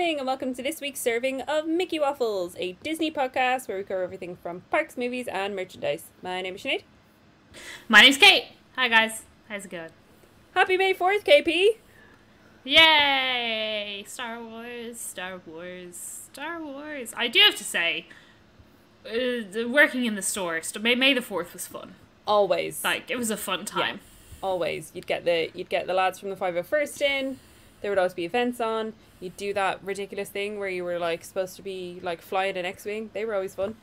morning and welcome to this week's serving of Mickey Waffles, a Disney podcast where we cover everything from parks, movies and merchandise. My name is Sinead. My name's Kate. Hi guys. How's it going? Happy May 4th, KP! Yay! Star Wars, Star Wars, Star Wars. I do have to say, working in the store, May the 4th was fun. Always. Like, it was a fun time. Yeah, always. You'd get the lads from the 501st in. There would always be events on. You'd do that ridiculous thing where you were like supposed to be like flying an X-wing. They were always fun.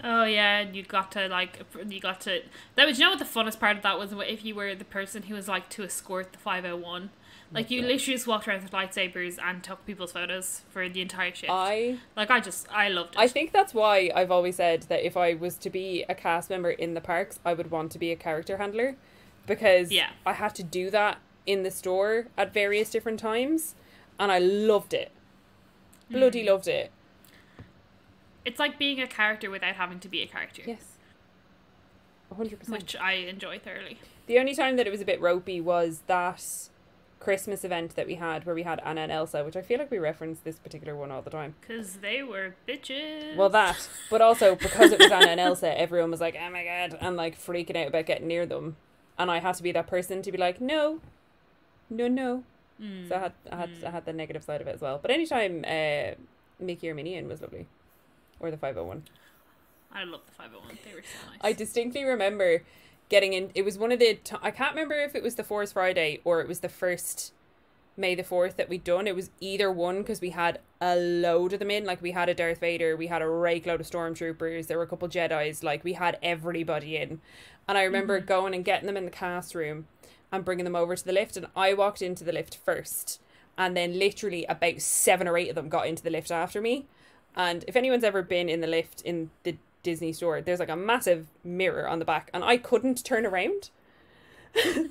Oh yeah, you got to that was, you know what the funnest part of that was, if you were the person who was like to escort the 501. Like, you literally just walked around with lightsabers and took people's photos for the entire shift. I loved it. I think that's why I've always said that if I was to be a cast member in the parks, I would want to be a character handler. Because I had to do that in the store at various different times. And I loved it. Bloody loved it. It's like being a character without having to be a character. Yes. 100%. Which I enjoy thoroughly. The only time that it was a bit ropey was that Christmas event that we had where we had Anna and Elsa, which I feel like we reference this particular one all the time. Because they were bitches. Well, that. But also, because it was Anna and Elsa, everyone was like, oh my god, and like freaking out about getting near them. And I had to be that person to be like, no. So I had the negative side of it as well. But anytime Mickey or Minnie in was lovely. Or the 501. I love the 501. They were so nice. I distinctly remember getting in. It was one of the I can't remember if it was the Force Friday or it was the first May the 4th that we'd done. It was either one, because we had a load of them in. Like, we had a Darth Vader, we had a rake load of stormtroopers, there were a couple Jedis, like we had everybody in. And I remember going and getting them in the cast room and bringing them over to the lift, and I walked into the lift first, and then literally about 7 or 8 of them got into the lift after me. And if anyone's ever been in the lift in the Disney store, there's like a massive mirror on the back, and I couldn't turn around.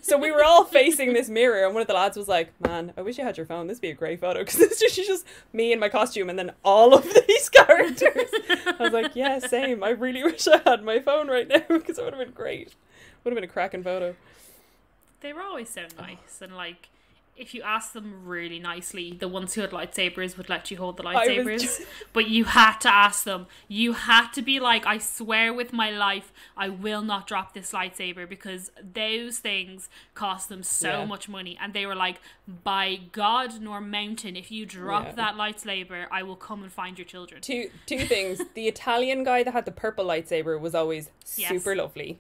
So we were all facing this mirror, and one of the lads was like, man, I wish you had your phone, this would be a great photo, because it's just me in my costume and then all of these characters. I was like, yeah, same, I really wish I had my phone right now, because it would have been great. Would have been a cracking photo. They were always so nice, and like, if you asked them really nicely, the ones who had lightsabers would let you hold the lightsabers. But you had to ask them. You had to be like, I swear with my life, I will not drop this lightsaber, because those things cost them so much money. And they were like, by God nor mountain, if you drop that lightsaber, I will come and find your children. Two things. The Italian guy that had the purple lightsaber was always super lovely.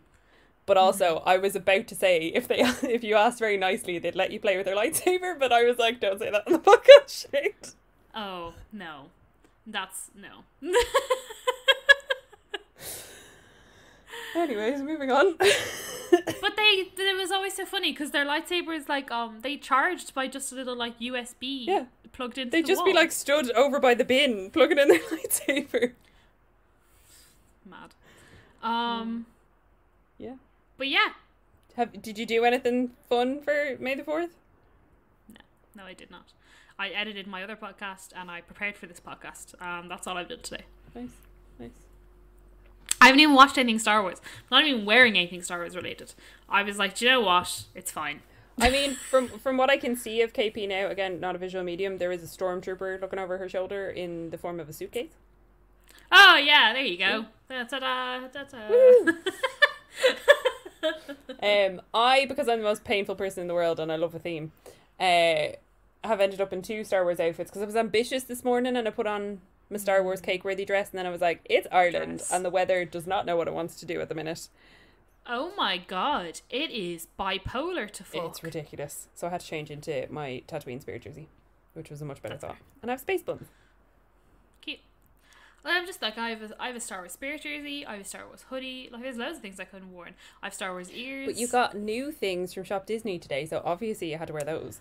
But also, I was about to say, if you asked very nicely, they'd let you play with their lightsaber, but I was like, don't say that on the podcast, shit. Oh, no. That's, no. Anyways, moving on. But it was always so funny, because their lightsabers, like, they charged by just a little, like, USB plugged into the They'd just wall. be, like, stood over by the bin, plugging in their lightsaber. Mad. Yeah. But yeah. Did you do anything fun for May the 4th? No, I did not. I edited my other podcast and I prepared for this podcast. That's all I've done today. Nice. I haven't even watched anything Star Wars. I'm not even wearing anything Star Wars related. I was like, do you know what? It's fine. I mean, from what I can see of KP now, again, not a visual medium, there is a stormtrooper looking over her shoulder in the form of a suitcase. Oh, yeah, there you go. Ta-da, ta-da. Because I'm the most painful person in the world and I love a theme, have ended up in 2 Star Wars outfits, because I was ambitious this morning and I put on my Star Wars cake-worthy dress, and then I was like, it's Ireland and the weather does not know what it wants to do at the minute. Oh my god, it is bipolar to fuck. It's ridiculous. So I had to change into my Tatooine Spirit jersey, which was a much better thought. And I have space buns. Cute. I'm just like, I have a Star Wars Spirit jersey, I have a Star Wars hoodie, like there's loads of things I couldn't have worn. I have Star Wars ears. But you got new things from Shop Disney today, so obviously you had to wear those.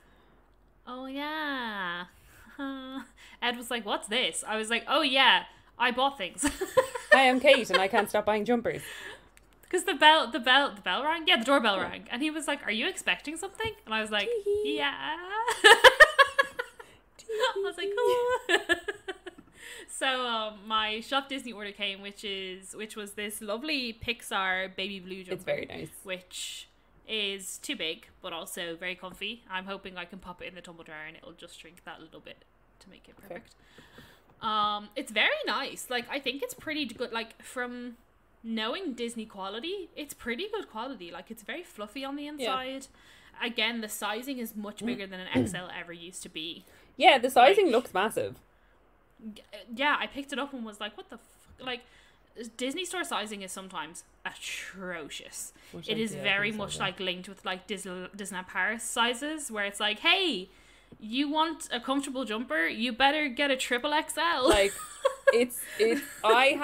Oh yeah. Ed was like, what's this? I was like, oh yeah, I bought things. I am Kate and I can't stop buying jumpers. Because the bell rang? Yeah, the doorbell rang. And he was like, are you expecting something? And I was like, yeah. I was like, cool. So my Shop Disney order came, which was this lovely Pixar baby blue jumper. It's very nice. Which is too big, but also very comfy. I'm hoping I can pop it in the tumble dryer and it'll just shrink that little bit to make it perfect. It's very nice. Like, I think it's pretty good. Like, from knowing Disney quality, it's pretty good quality. Like, it's very fluffy on the inside. Yeah. Again, the sizing is much bigger than an XL ever used to be. Yeah, the sizing looks massive. Yeah, I picked it up and was like, what the fuck? Like, Disney store sizing is sometimes atrocious. It is very much like linked with like Disneyland Paris sizes, where it's like, hey, you want a comfortable jumper, you better get a triple XL. Like, it's I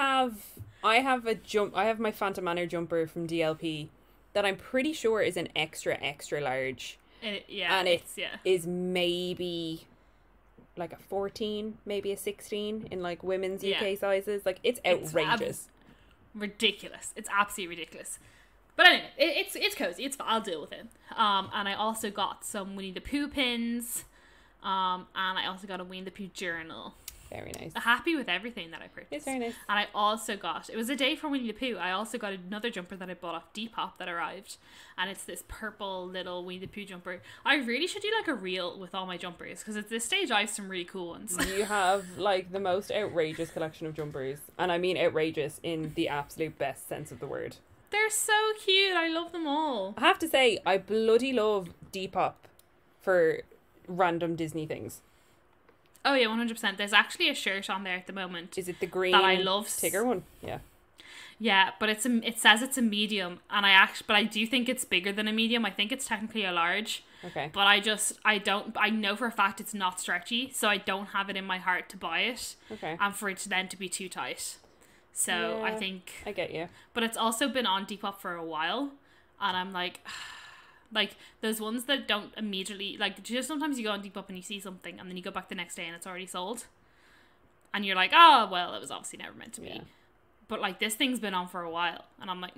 have my Phantom Manor jumper from DLP that I'm pretty sure is an extra large. And it is maybe like a 14, maybe a 16 in like women's UK sizes. Like, it's outrageous. Ridiculous. It's absolutely ridiculous. But anyway, it's cozy. I'll deal with it. And I also got some Winnie the Pooh pins. And I also got a Winnie the Pooh journal. Very nice. Happy with everything that I purchased. It's very nice. And I also got, it was a day for Winnie the Pooh, I also got another jumper that I bought off Depop that arrived. And it's this purple little Winnie the Pooh jumper. I really should do like a reel with all my jumpers, because at this stage I have some really cool ones. You have like the most outrageous collection of jumpers. And I mean outrageous in the absolute best sense of the word. They're so cute. I love them all. I have to say, I bloody love Depop for random Disney things. Oh yeah, 100%. There's actually a shirt on there at the moment. Is it the green that I love? Tigger one? Yeah. Yeah, but it says it's a medium, and but I do think it's bigger than a medium. I think it's technically a large. Okay. But I know for a fact it's not stretchy, so I don't have it in my heart to buy it. Okay. And for it to then to be too tight. So yeah, I think I get you. But it's also been on Depop for a while, and I'm like those ones that don't immediately, like, just sometimes you go on Depop and you see something and then you go back the next day and it's already sold. And you're like, oh, well, it was obviously never meant to be. Yeah. But like, this thing's been on for a while and I'm like,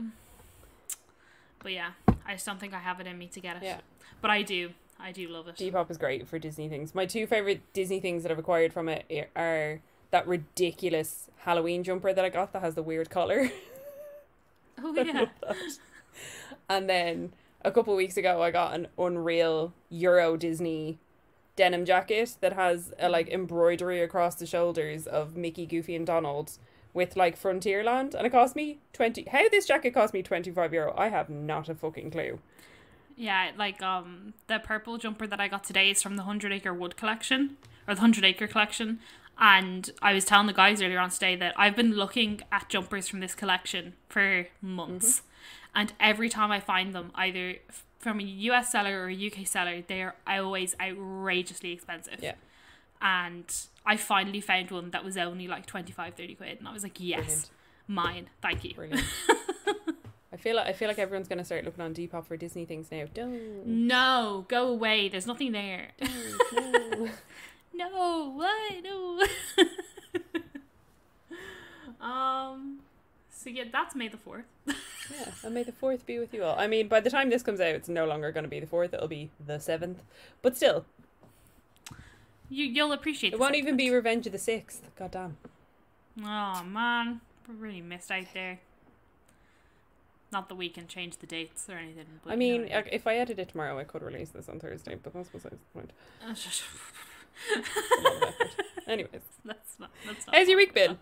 But yeah, I just don't think I have it in me to get it. Yeah. But I do love it. Depop is great for Disney things. My two favourite Disney things that I've acquired from it are that ridiculous Halloween jumper that I got that has the weird collar. Oh yeah. And then a couple of weeks ago, I got an unreal Euro Disney denim jacket that has a like embroidery across the shoulders of Mickey, Goofy, and Donald with like Frontierland, and it cost me How this jacket cost me €25? I have not a fucking clue. Yeah, like the purple jumper that I got today is from the 100 Acre Wood collection, or the 100 Acre collection, and I was telling the guys earlier on today that I've been looking at jumpers from this collection for months. Mm-hmm. And every time I find them, either from a US seller or a UK seller, they are always outrageously expensive. Yeah. And I finally found one that was only like 25-30 quid. And I was like, yes, brilliant. Mine. Thank you. Brilliant. I feel like everyone's going to start looking on Depop for Disney things now. Don't. No, go away. There's nothing there. No. No, what? No. So yeah, that's May the 4th. Yeah, and may the 4th be with you all. I mean, by the time this comes out, it's no longer going to be the 4th. It'll be the 7th. But still. You'll appreciate it. It won't even be Revenge of the 6th. God damn. Oh, man. We really missed out there. Not that we can change the dates or anything. But I mean, if I edit it tomorrow, I could release this on Thursday. But that's besides the point. Anyways. That's not How's your week been?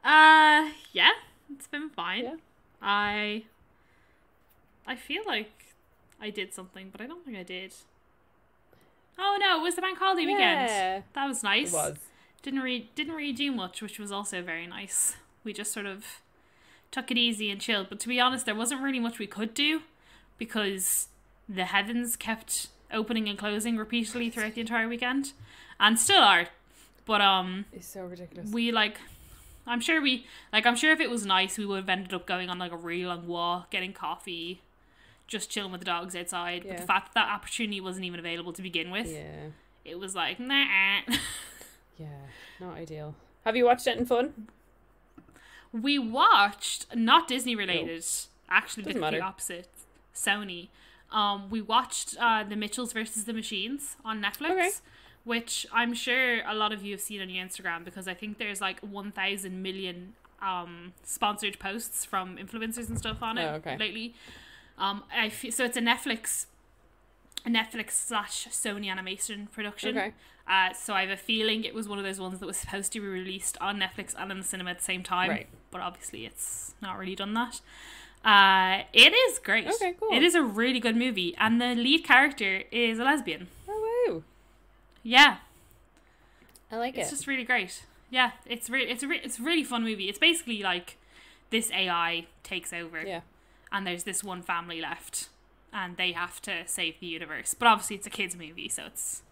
Yeah. It's been fine. Yeah. I feel like I did something, but I don't think I did. Oh no, it was the bank holiday weekend. That was nice. It was. Didn't really do much, which was also very nice. We just sort of took it easy and chilled. But to be honest, there wasn't really much we could do because the heavens kept opening and closing repeatedly throughout the entire weekend, and still are. But it's so ridiculous. I'm sure if it was nice, we would have ended up going on like a really long walk, getting coffee, just chilling with the dogs outside. Yeah. But the fact that opportunity wasn't even available to begin with, it was like, nah. Yeah, not ideal. Have you watched anything fun? We watched, not Disney related, actually the complete opposite, Sony. We watched The Mitchells versus the Machines on Netflix. Okay. Which I'm sure a lot of you have seen on your Instagram, because I think there's like 1,000 million sponsored posts from influencers and stuff on it lately. So it's a Netflix a Netflix / Sony animation production. Okay. So I have a feeling it was one of those ones that was supposed to be released on Netflix and in the cinema at the same time. Right. But obviously it's not really done that. It is great. Okay, cool. It is a really good movie, and the lead character is a lesbian. Oh wow. Yeah. I like It's it. just really great. Yeah, it's a really fun movie. It's basically like this AI takes over. Yeah. And there's this one family left, and they have to save the universe. But obviously it's a kids movie, so it's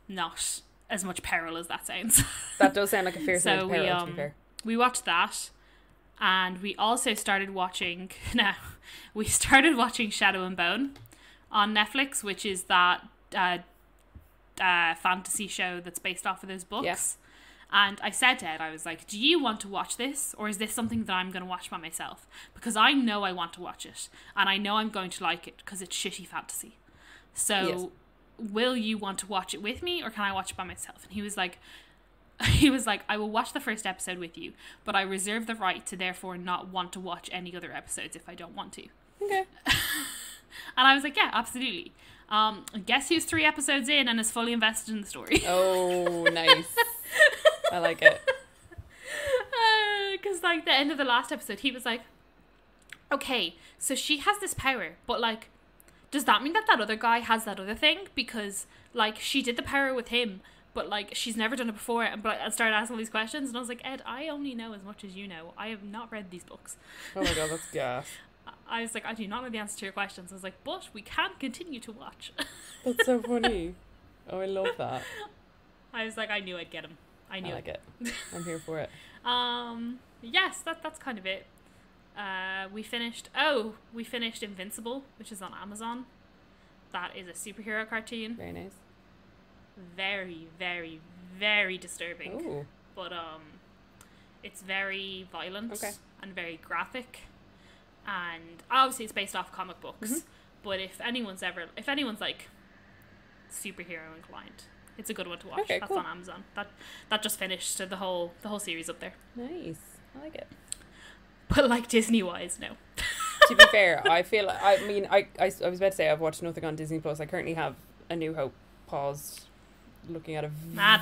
not as much peril as that sounds. That does sound like a fair So amount of peril, to be fair. we watched that, and we also started watching Shadow and Bone on Netflix, which is that fantasy show that's based off of those books. Yes. And I said to Ed, I was like, do you want to watch this, or is this something that I'm going to watch by myself? Because I know I want to watch it, and I know I'm going to like it because it's shitty fantasy. So will you want to watch it with me, or can I watch it by myself? And he was like, I will watch the first episode with you, but I reserve the right to therefore not want to watch any other episodes if I don't want to. Okay. And I was like, yeah, absolutely. Guess who's 3 episodes in and is fully invested in the story? Oh, nice. I like it. Because like the end of the last episode, he was like, okay, so she has this power, but like, does that mean that other guy has that other thing? Because like she did the power with him, but like she's never done it before. And but I started asking all these questions, and I was like, Ed, I only know as much as you know. I have not read these books. Oh my god, that's gas. I was like, I do not know the answer to your questions. I was like, but we can continue to watch. That's so funny. Oh, I love that. I was like, I knew I'd get him. I knew I like it. I'm here for it. Yes, that's kind of it. We finished Invincible, which is on Amazon. That is a superhero cartoon. Very nice. Very, very, very disturbing. Ooh. But it's very violent and very graphic. And obviously it's based off comic books. Mm-hmm. But if anyone's like superhero inclined, it's a good one to watch. Okay, That's cool. on Amazon. That just finished, so the whole series up there. Nice. I like it. But like Disney wise, no. To be fair, I feel I was about to say I've watched nothing on Disney Plus. I currently have A New Hope paused, looking at a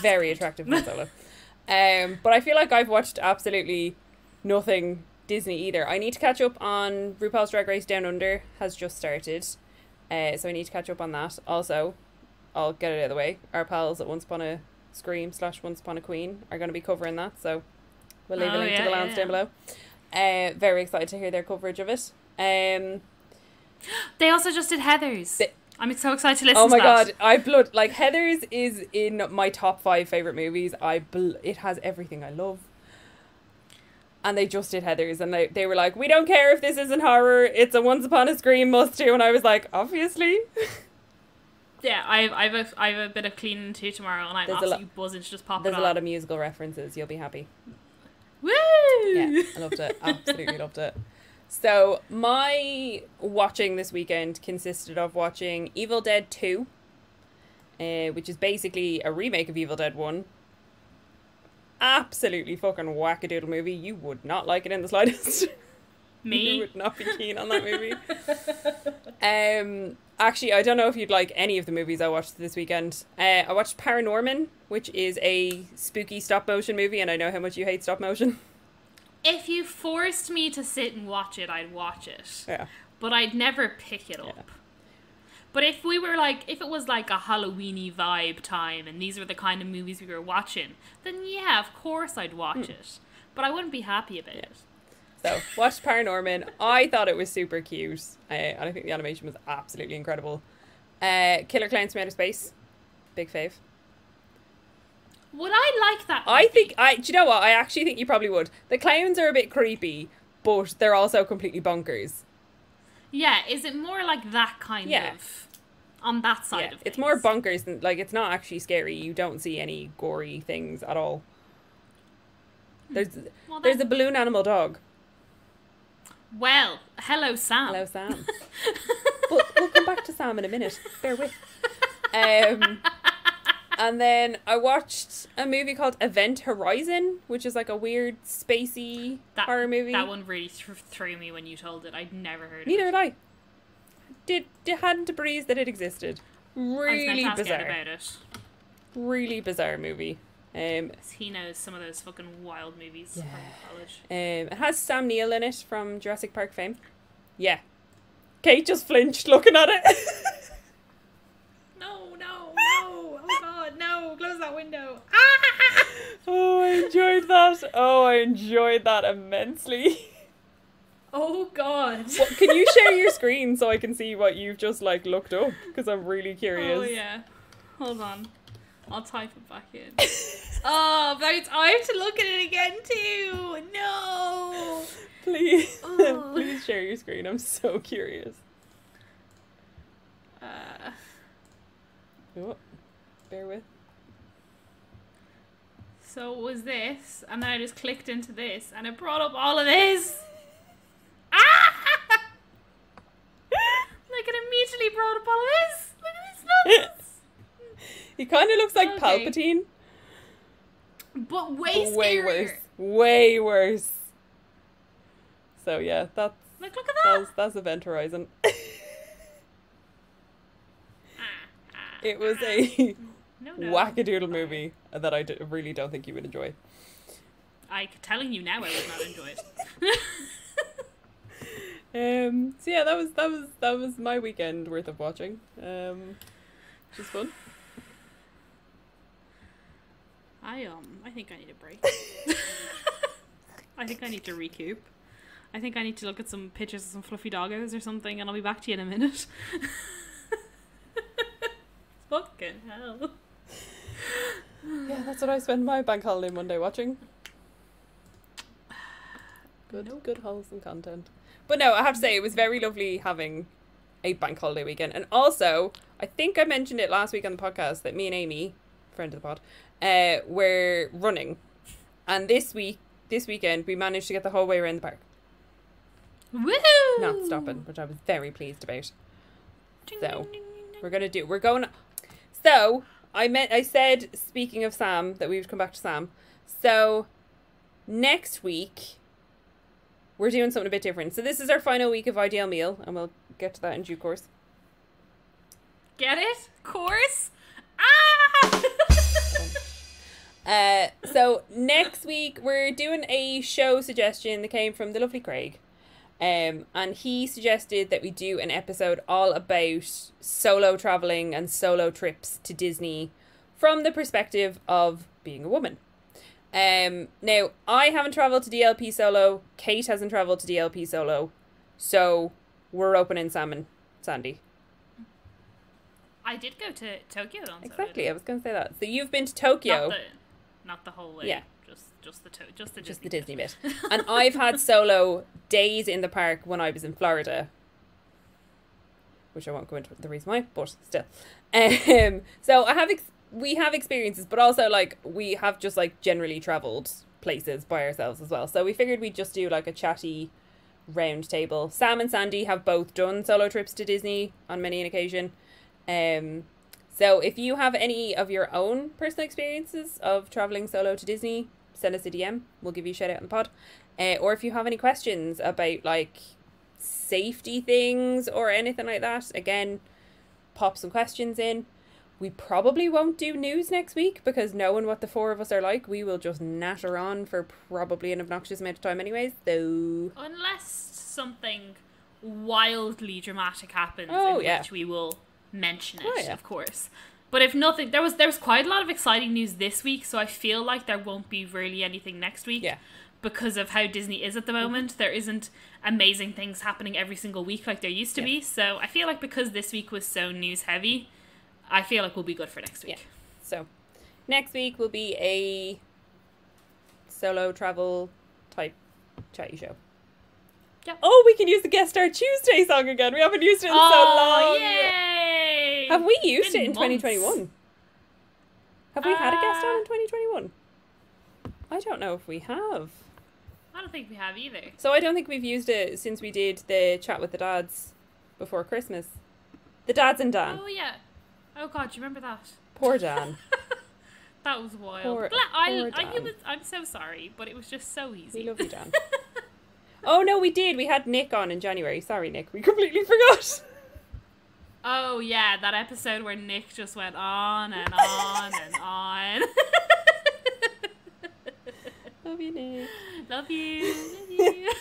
very attractive Han Solo. But I feel like I've watched absolutely nothing Disney either. I need to catch up on RuPaul's Drag Race Down Under has just started, so I need to catch up on that. Also, I'll get it out of the way. Our pals at Once Upon a Scream / Once Upon a Queen are going to be covering that, so we'll leave a link to the lands down below. Very excited to hear their coverage of it. They also just did Heathers. I'm so excited to listen oh my to that. god, like Heathers is in my top 5 favourite movies. It has everything I love. And they just did Heathers, and they were like, we don't care if this isn't horror, it's a Once Upon a Scream must do. And I was like, obviously. Yeah, I have a bit of cleaning to tomorrow, and I'm absolutely buzzing to just pop it on. There's a lot of musical references, you'll be happy. Woo! Yeah, I loved it. Absolutely loved it. So my watching this weekend consisted of watching Evil Dead 2, which is basically a remake of Evil Dead 1. Absolutely fucking wackadoodle movie. You would not like it in the slightest. Me? You would not be keen on that movie. Actually, I don't know if you'd like any of the movies I watched this weekend. I watched Paranorman, which is a spooky stop motion movie, and I know how much you hate stop motion. If you forced me to sit and watch it, I'd watch it. Yeah. But I'd never pick it up. Yeah. But if it was like a Halloweeny vibe time and these were the kind of movies we were watching, then yeah, of course I'd watch it. But I wouldn't be happy about it. So, watched Paranorman. I thought it was super cute. And I think the animation was absolutely incredible. Killer Clowns from Outer Space. Big fave. Would I like that movie? I do you know what? I actually think you probably would. The clowns are a bit creepy, but they're also completely bonkers. Yeah, is it more like that kind of... on that side of things? It's more bonkers than... Like, it's not actually scary. You don't see any gory things at all. There's a balloon animal dog. Well, hello, Sam. Hello, Sam. But we'll come back to Sam in a minute. Bear with. And then I watched a movie called Event Horizon, which is like a weird spacey horror movie. That one really threw me when you told it. I'd never heard of it. Neither had I. Hadn't a breeze that it existed. Really I was meant to ask Ed bizarre. about it. Really bizarre movie. He knows some of those fucking wild movies from college. It has Sam Neill in it from Jurassic Park fame. Yeah. Kate just flinched looking at it. No. Oh god, no. Close that window. Ah! Oh, I enjoyed that. Oh, I enjoyed that immensely. Oh god. Well, can you share your screen so I can see what you've just like looked up? Because I'm really curious. Oh yeah. Hold on. I'll type it back in. Oh, but I have to look at it again too. No. Please. Oh. Please share your screen. I'm so curious. Oh, bear with. So it was this, and then I just clicked into this, and it brought up all of this. Ah! Like it immediately brought up all of this. Look at this nonsense. He kind of looks like Okay. Palpatine. But way scarier. Way worse. Way worse. So yeah, that's Like, look at that. that's Event Horizon. It was a No. wackadoodle movie that I really don't think you would enjoy. Telling you now, I would not enjoy it. So yeah, that was my weekend worth of watching. Which is fun. I think I need a break. I think I need to recoup. I think I need to look at some pictures of some fluffy doggos or something, and I'll be back to you in a minute. Fucking hell. Yeah, that's what I spent my bank holiday Monday watching. Good wholesome content. But no, I have to say it was very lovely having a bank holiday weekend. And also, I think I mentioned it last week on the podcast that me and Amy, friend of the pod, were running. And this weekend we managed to get the whole way around the park. Woo! Not stopping, which I was very pleased about. Ding, So, ding, ding, ding. we're going. So, I said, speaking of Sam, that we would come back to Sam. So, next week, we're doing something a bit different. So, this is our final week of Ideal Meal, and we'll get to that in due course. Get it? Course? Ah! So, next week, we're doing a show suggestion that came from the lovely Craig. And he suggested that we do an episode all about solo traveling and solo trips to Disney from the perspective of being a woman. Now, I haven't travelled to DLP solo. Kate hasn't travelled to DLP solo. So, we're opening Sam and Sandy. I did go to Tokyo on Exactly, I was going to say that. So, you've been to Tokyo. Not the whole way. Yeah. Just the Disney bit. And I've had solo days in the park when I was in Florida, which I won't go into the reason why, but still. So we have experiences, but also like we have just like generally travelled places by ourselves as well. So we figured we'd just do like a chatty round table. Sam and Sandy have both done solo trips to Disney on many an occasion. So if you have any of your own personal experiences of travelling solo to Disney, send us a DM. We'll give you a shout out on the pod. Or if you have any questions about like safety things or anything like that, again, pop some questions in. We probably won't do news next week because knowing what the four of us are like, we will just natter on for probably an obnoxious amount of time anyways. So unless something wildly dramatic happens, which we will mention it, of course. But if nothing, there was quite a lot of exciting news this week, so I feel like there won't be really anything next week. Yeah. Because of how Disney is at the moment. There isn't amazing things happening every single week like there used to be. So I feel like because this week was so news heavy, I feel like we'll be good for next week. Yeah. So next week will be a solo travel type chatty show. Yep. Oh, we can use the Guest Star Tuesday song again. We haven't used it in so long. Yay! Have we used it in months. 2021? Have we had a guest on in 2021? I don't know if we have. I don't think we have either. So I don't think we've used it since we did the chat with the dads before Christmas. The dads and Dan. Oh, yeah. Oh, God, do you remember that? Poor Dan. That was wild. Poor Dan. I'm so sorry, but it was just so easy. We love you, Dan. Oh, no, we did. We had Nick on in January. Sorry, Nick. We completely forgot. Oh yeah, that episode where Nick just went on and on and on. Love you, Nick. Love you. Love you.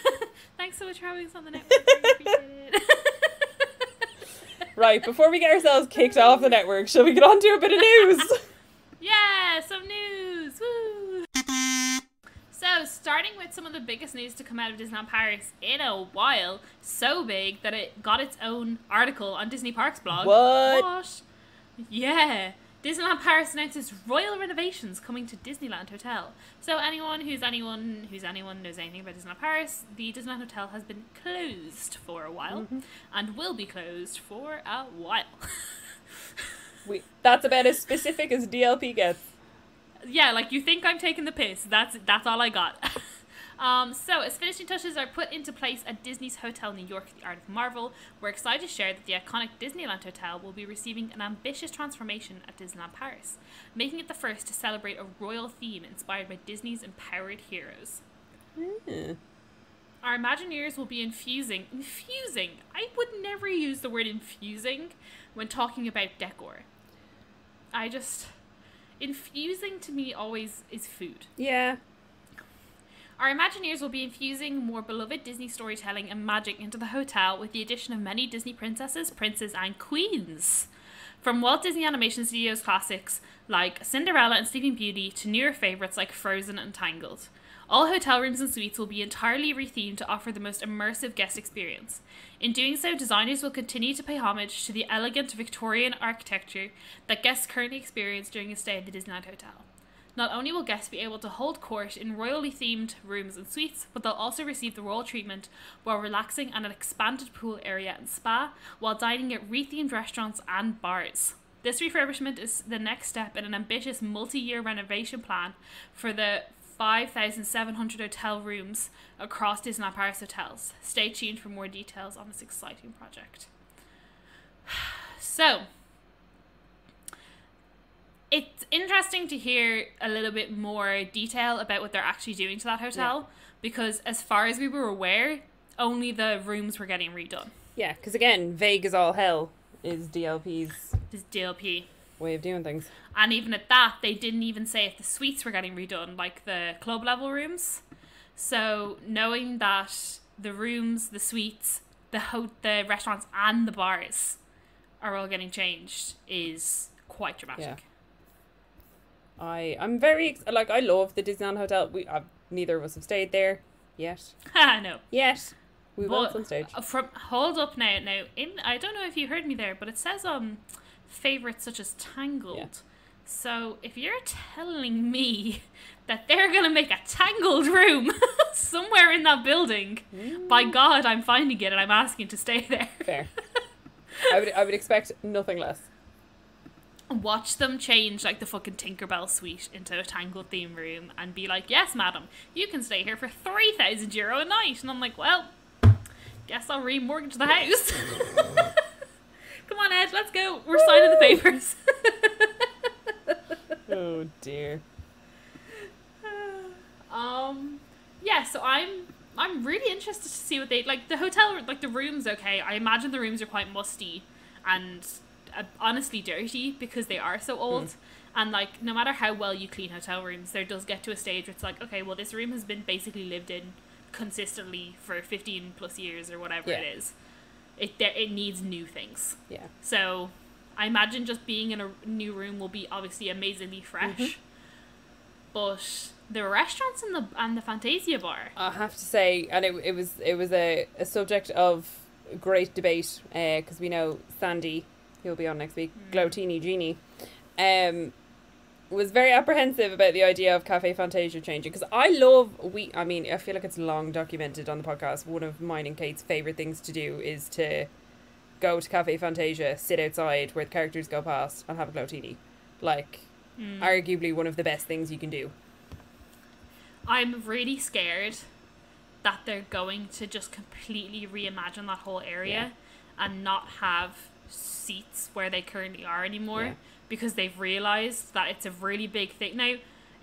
Thanks so much for having us on the network. I appreciate it. Right, before we get ourselves kicked off the network, shall we get on to a bit of news? Yeah, some news. Woo! So, starting with some of the biggest news to come out of Disneyland Paris in a while, so big that it got its own article on Disney Parks blog. What? Yeah. Disneyland Paris announces royal renovations coming to Disneyland Hotel. So anyone knows anything about Disneyland Paris, the Disneyland Hotel has been closed for a while and will be closed for a while. That's about as specific as DLP gets. Yeah, like you think I'm taking the piss. That's all I got. So, as finishing touches are put into place at Disney's Hotel New York, The Art of Marvel, we're excited to share that the iconic Disneyland Hotel will be receiving an ambitious transformation at Disneyland Paris, making it the first to celebrate a royal theme inspired by Disney's empowered heroes. Our Imagineers will be infusing, I would never use the word infusing when talking about decor. Infusing to me always is food. Yeah. Our Imagineers will be infusing more beloved Disney storytelling and magic into the hotel with the addition of many Disney princesses, princes, and queens. From Walt Disney Animation Studios classics like Cinderella and Sleeping Beauty to newer favourites like Frozen and Tangled. All hotel rooms and suites will be entirely rethemed to offer the most immersive guest experience. In doing so, designers will continue to pay homage to the elegant Victorian architecture that guests currently experience during a stay at the Disneyland Hotel. Not only will guests be able to hold court in royally themed rooms and suites, but they'll also receive the royal treatment while relaxing at an expanded pool area and spa, while dining at rethemed restaurants and bars. This refurbishment is the next step in an ambitious multi-year renovation plan for the 5,700 hotel rooms across Disneyland Paris hotels. Stay tuned for more details on this exciting project. So, it's interesting to hear a little bit more detail about what they're actually doing to that hotel, because as far as we were aware, only the rooms were getting redone. Yeah, because again, vague as all hell is DLP's way of doing things. And even at that, they didn't even say if the suites were getting redone, like the club level rooms. So knowing that the rooms, the suites, the restaurants and the bars are all getting changed is quite dramatic. Yeah. I'm very I love the Disneyland Hotel. Neither of us have stayed there yet. No. Yet. We will at some stage. Hold up now. I don't know if you heard me there, but it says favorites such as Tangled. Yeah. So if you're telling me that they're gonna make a Tangled room somewhere in that building, by God, I'm finding it and I'm asking to stay there. Fair. I would expect nothing less. Watch them change like the fucking Tinkerbell suite into a Tangled theme room and be like, yes, madam, you can stay here for €3,000 a night. And I'm like, well, guess I'll remortgage the house. Come on, Ed, let's go. We're signing the papers. Oh dear. Yeah, so I'm really interested to see what they like. The hotel, like the rooms, okay. I imagine the rooms are quite musty and honestly dirty because they are so old. And like, no matter how well you clean hotel rooms, there does get to a stage where it's like, okay, well, this room has been basically lived in consistently for 15 plus years or whatever it is. It needs new things. Yeah. So I imagine just being in a new room will be obviously amazingly fresh. But the restaurants and the Fantasia bar, I have to say, and it was a subject of great debate because we know Sandy, who'll be on next week, Glowtini Genie, was very apprehensive about the idea of Cafe Fantasia changing, because I feel like it's long documented on the podcast. One of mine and Kate's favourite things to do is to go to Cafe Fantasia, sit outside where the characters go past and have a Glowtini. Like, arguably one of the best things you can do. I'm really scared that they're going to just completely reimagine that whole area and not have seats where they currently are anymore, because they've realised that it's a really big thing. Now,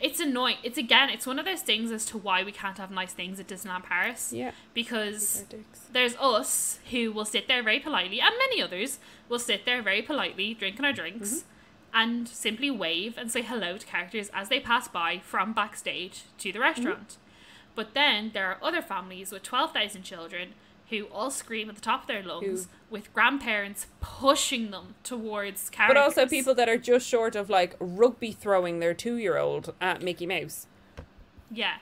It's annoying. It's one of those things as to why we can't have nice things at Disneyland Paris. Yeah. Because there's us who will sit there very politely, and many others will sit there very politely, drinking our drinks, and simply wave and say hello to characters as they pass by from backstage to the restaurant. But then there are other families with 12,000 children who all scream at the top of their lungs with grandparents pushing them towards characters. But also people that are just short of like rugby throwing their 2-year-old at Mickey Mouse. Yeah.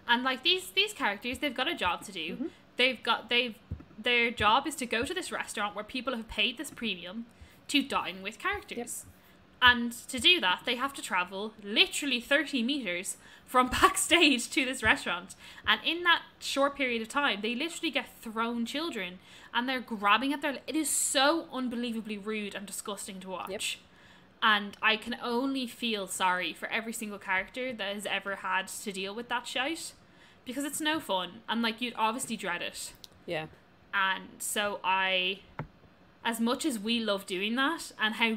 And like these characters, they've got a job to do. Their job is to go to this restaurant where people have paid this premium to dine with characters. And to do that, they have to travel literally 30 meters from backstage to this restaurant. And in that short period of time, they literally get thrown children and they're grabbing at their... It is so unbelievably rude and disgusting to watch. And I can only feel sorry for every single character that has ever had to deal with that shite. Because it's no fun. And like, you'd obviously dread it. Yeah. And so as much as we love doing that and how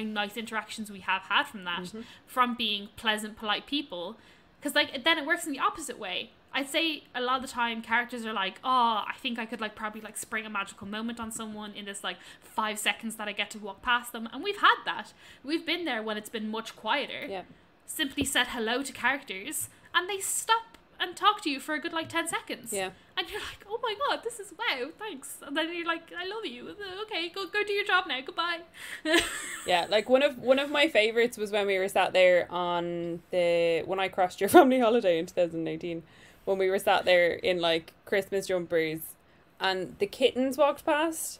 nice interactions we have had from that, from being pleasant, polite people, because like then it works in the opposite way. I'd say a lot of the time characters are like, oh, I think I could like probably like spring a magical moment on someone in this like 5 seconds that I get to walk past them. And we've had that. We've been there when it's been much quieter. Yeah. Simply said hello to characters and they stop and talk to you for a good like 10 seconds. Yeah. And you're like, oh my god, this is wow, thanks. And then you're like, I love you. Okay, go do your job now. Goodbye. Yeah, like one of my favourites was when we were sat there when I crashed your family holiday in 2018, when we were sat there in like Christmas jumpers and the kittens walked past.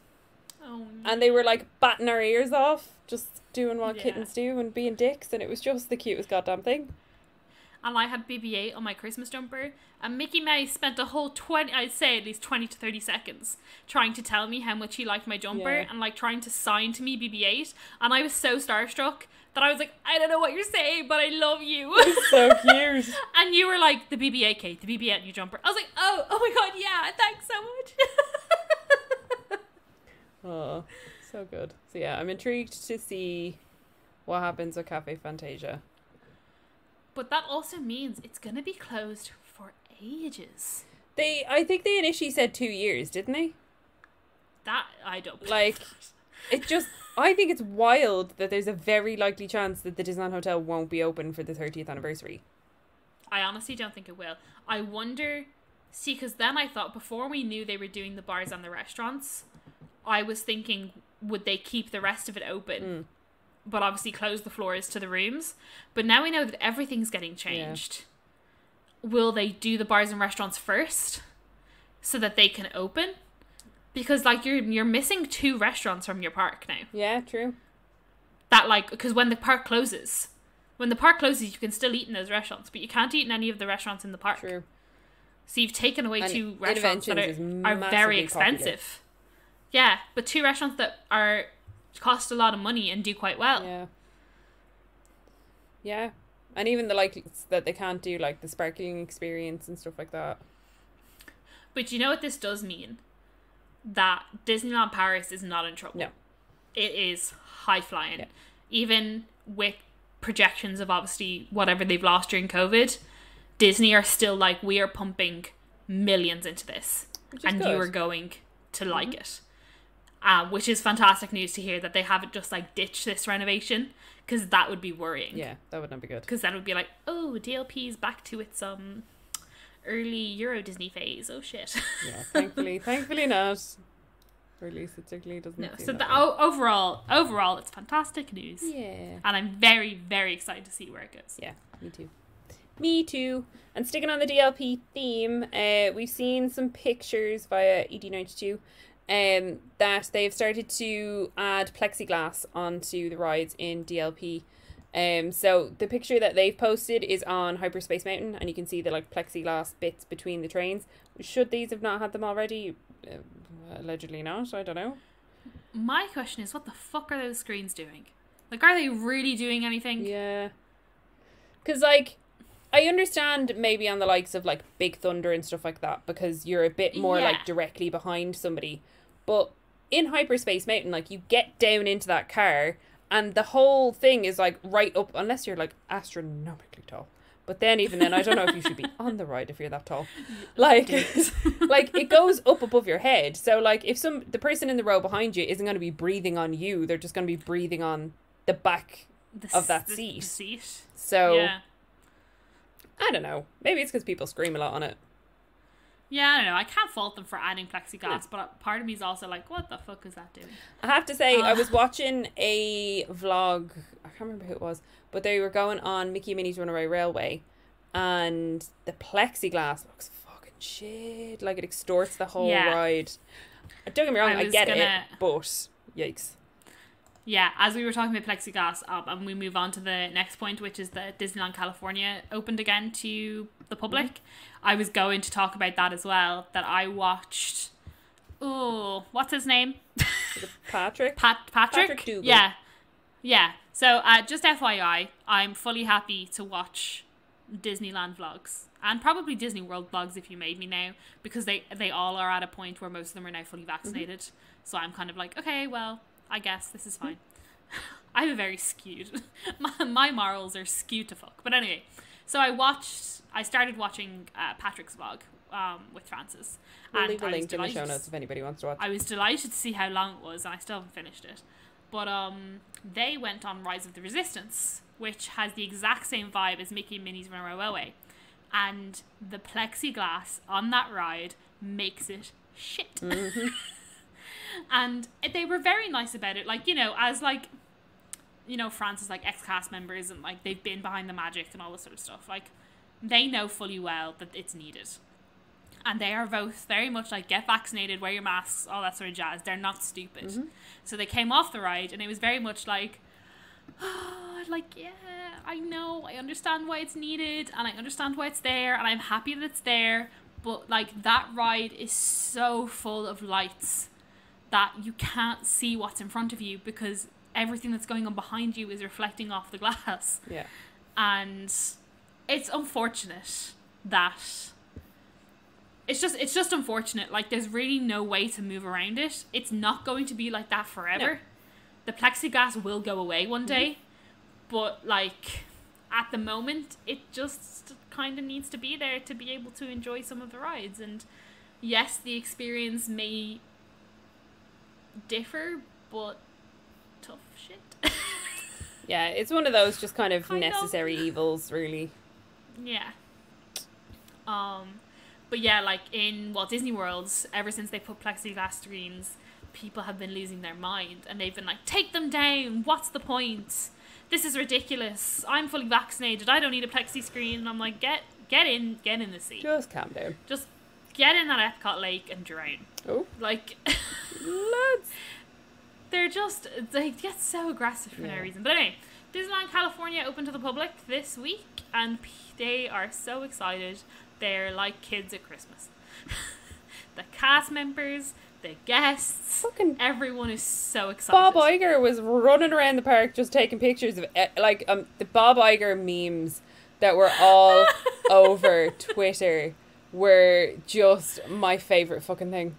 Oh no. And they were like batting our ears off, just doing what kittens do and being dicks, and it was just the cutest goddamn thing. And I had BB-8 on my Christmas jumper, and Mickey Mouse spent a whole I'd say at least 20 to 30 seconds trying to tell me how much he liked my jumper and like trying to sign to me BB-8, and I was so starstruck that I was like, I don't know what you're saying, but I love you. It's so cute. And you were like, the BB-8, Kate, the BB-8 new jumper. I was like, oh my god, yeah, thanks so much. Oh, so good. So yeah, I'm intrigued to see what happens with Cafe Fantasia. But that also means it's going to be closed for ages. I think they initially said 2 years, didn't they? That, I don't like, I think it's wild that there's a very likely chance that the Disneyland Hotel won't be open for the 30th anniversary. I honestly don't think it will. I wonder, because then I thought before we knew they were doing the bars and the restaurants, I was thinking, would they keep the rest of it open? But obviously close the floors to the rooms. But now we know that everything's getting changed. Yeah. Will they do the bars and restaurants first so that they can open? Because like you're missing 2 restaurants from your park now. Yeah, true. That like, because when the park closes, you can still eat in those restaurants, but you can't eat in any of the restaurants in the park. True. So you've taken away 2 restaurants that are very expensive. Popular. Yeah, but 2 restaurants that cost a lot of money and do quite well. Yeah. And even the like that they can't do like the sparkling experience and stuff like that. But you know what this does mean? That Disneyland Paris is not in trouble. No. It is high flying. Yeah. Even with projections of obviously whatever they've lost during COVID, Disney are still like, we are pumping millions into this. And good. You are going to like it. Which is fantastic news to hear that they haven't just like ditched this renovation, because that would be worrying. Yeah, that would not be good. Because then it would be like, oh, DLP's back to its early Euro Disney phase. Oh shit. Yeah, thankfully not. Or at least it certainly doesn't. No, so overall, it's fantastic news. Yeah. And I'm very, very excited to see where it goes. Yeah, me too. And sticking on the DLP theme, we've seen some pictures via ED92. That they've started to add plexiglass onto the rides in DLP. So the picture that they've posted is on Hyperspace Mountain, and you can see the like plexiglass bits between the trains. Should these have not had them already? Allegedly not, I don't know. My question is, what the fuck are those screens doing? Like, are they really doing anything? Yeah. Because like, I understand maybe on the likes of like Big Thunder and stuff like that, because you're a bit more like directly behind somebody. But in Hyperspace Mountain, like, you get down into that car and the whole thing is like right up, unless you're like astronomically tall, But then, even then, I don't know if you should be on the ride if you're that tall. Like, like it goes up above your head. So, like, if the person in the row behind you isn't going to be breathing on you, they're just going to be breathing on the back of that seat. The seat. So, yeah. I don't know. Maybe it's because people scream a lot on it. Yeah, I don't know. I can't fault them for adding plexiglass, but part of me is also like, what the fuck is that doing? I have to say, I was watching a vlog. I can't remember who it was, but they were going on Mickey and Minnie's Runaway Railway, and the plexiglass looks fucking shit. Like, it extorts the whole ride. Don't get me wrong, I get it, but yikes. Yeah, as we were talking about plexiglass, and we move on to the next point, which is that Disneyland California opened again to the public. I was going to talk about that as well, that I watched, what's his name? Patrick? Patrick Dougal. Yeah. So, just FYI, I'm fully happy to watch Disneyland vlogs, and probably Disney World vlogs if you made me now, because they all are at a point where most of them are now fully vaccinated. So I'm kind of like, okay, well, I guess this is fine. I'm very skewed. My morals are skewed to fuck. But anyway, so I started watching Patrick's vlog with Francis. We'll leave a link in the show notes if anybody wants to watch. I was delighted to see how long it was, and I still haven't finished it. But they went on Rise of the Resistance, which has the exact same vibe as Mickey and Minnie's Runaway Railway. And the plexiglass on that ride makes it shit. And they were very nice about it. Like, as like, Francis, like, ex-cast members, and like they've been behind the magic and all this sort of stuff. Like, they know fully well that it's needed. And they are both very much like, get vaccinated, wear your masks, all that sort of jazz. They're not stupid. So they came off the ride, and it was very much like, yeah, I know, I understand why it's needed, and I understand why it's there, and I'm happy that it's there. But like, that ride is so full of lights that you can't see what's in front of you, because everything that's going on behind you is reflecting off the glass. Yeah. And it's unfortunate that it's just unfortunate. Like, there's really no way to move around it. It's not going to be like that forever. No. The plexiglass will go away one day, but like, at the moment, it just kind of needs to be there to be able to enjoy some of the rides. And yes, the experience may differ, but tough shit. Yeah, it's one of those just kind of necessary evils, really. Yeah. But yeah, like in Walt Disney Worlds, ever since they put plexiglass screens, people have been losing their mind, and they've been like, take them down, what's the point? This is ridiculous. I'm fully vaccinated, I don't need a plexi screen. And I'm like, get in the seat. Just calm down. Just get in that Epcot lake and drown. Oh. Like, lads. They get so aggressive for no reason. But anyway, Disneyland California open to the public this week, and they are so excited. They're like kids at Christmas. The cast members, the guests, everyone is so excited. Bob Iger was running around the park just taking pictures of the Bob Iger memes that were all over Twitter were just my favourite fucking thing.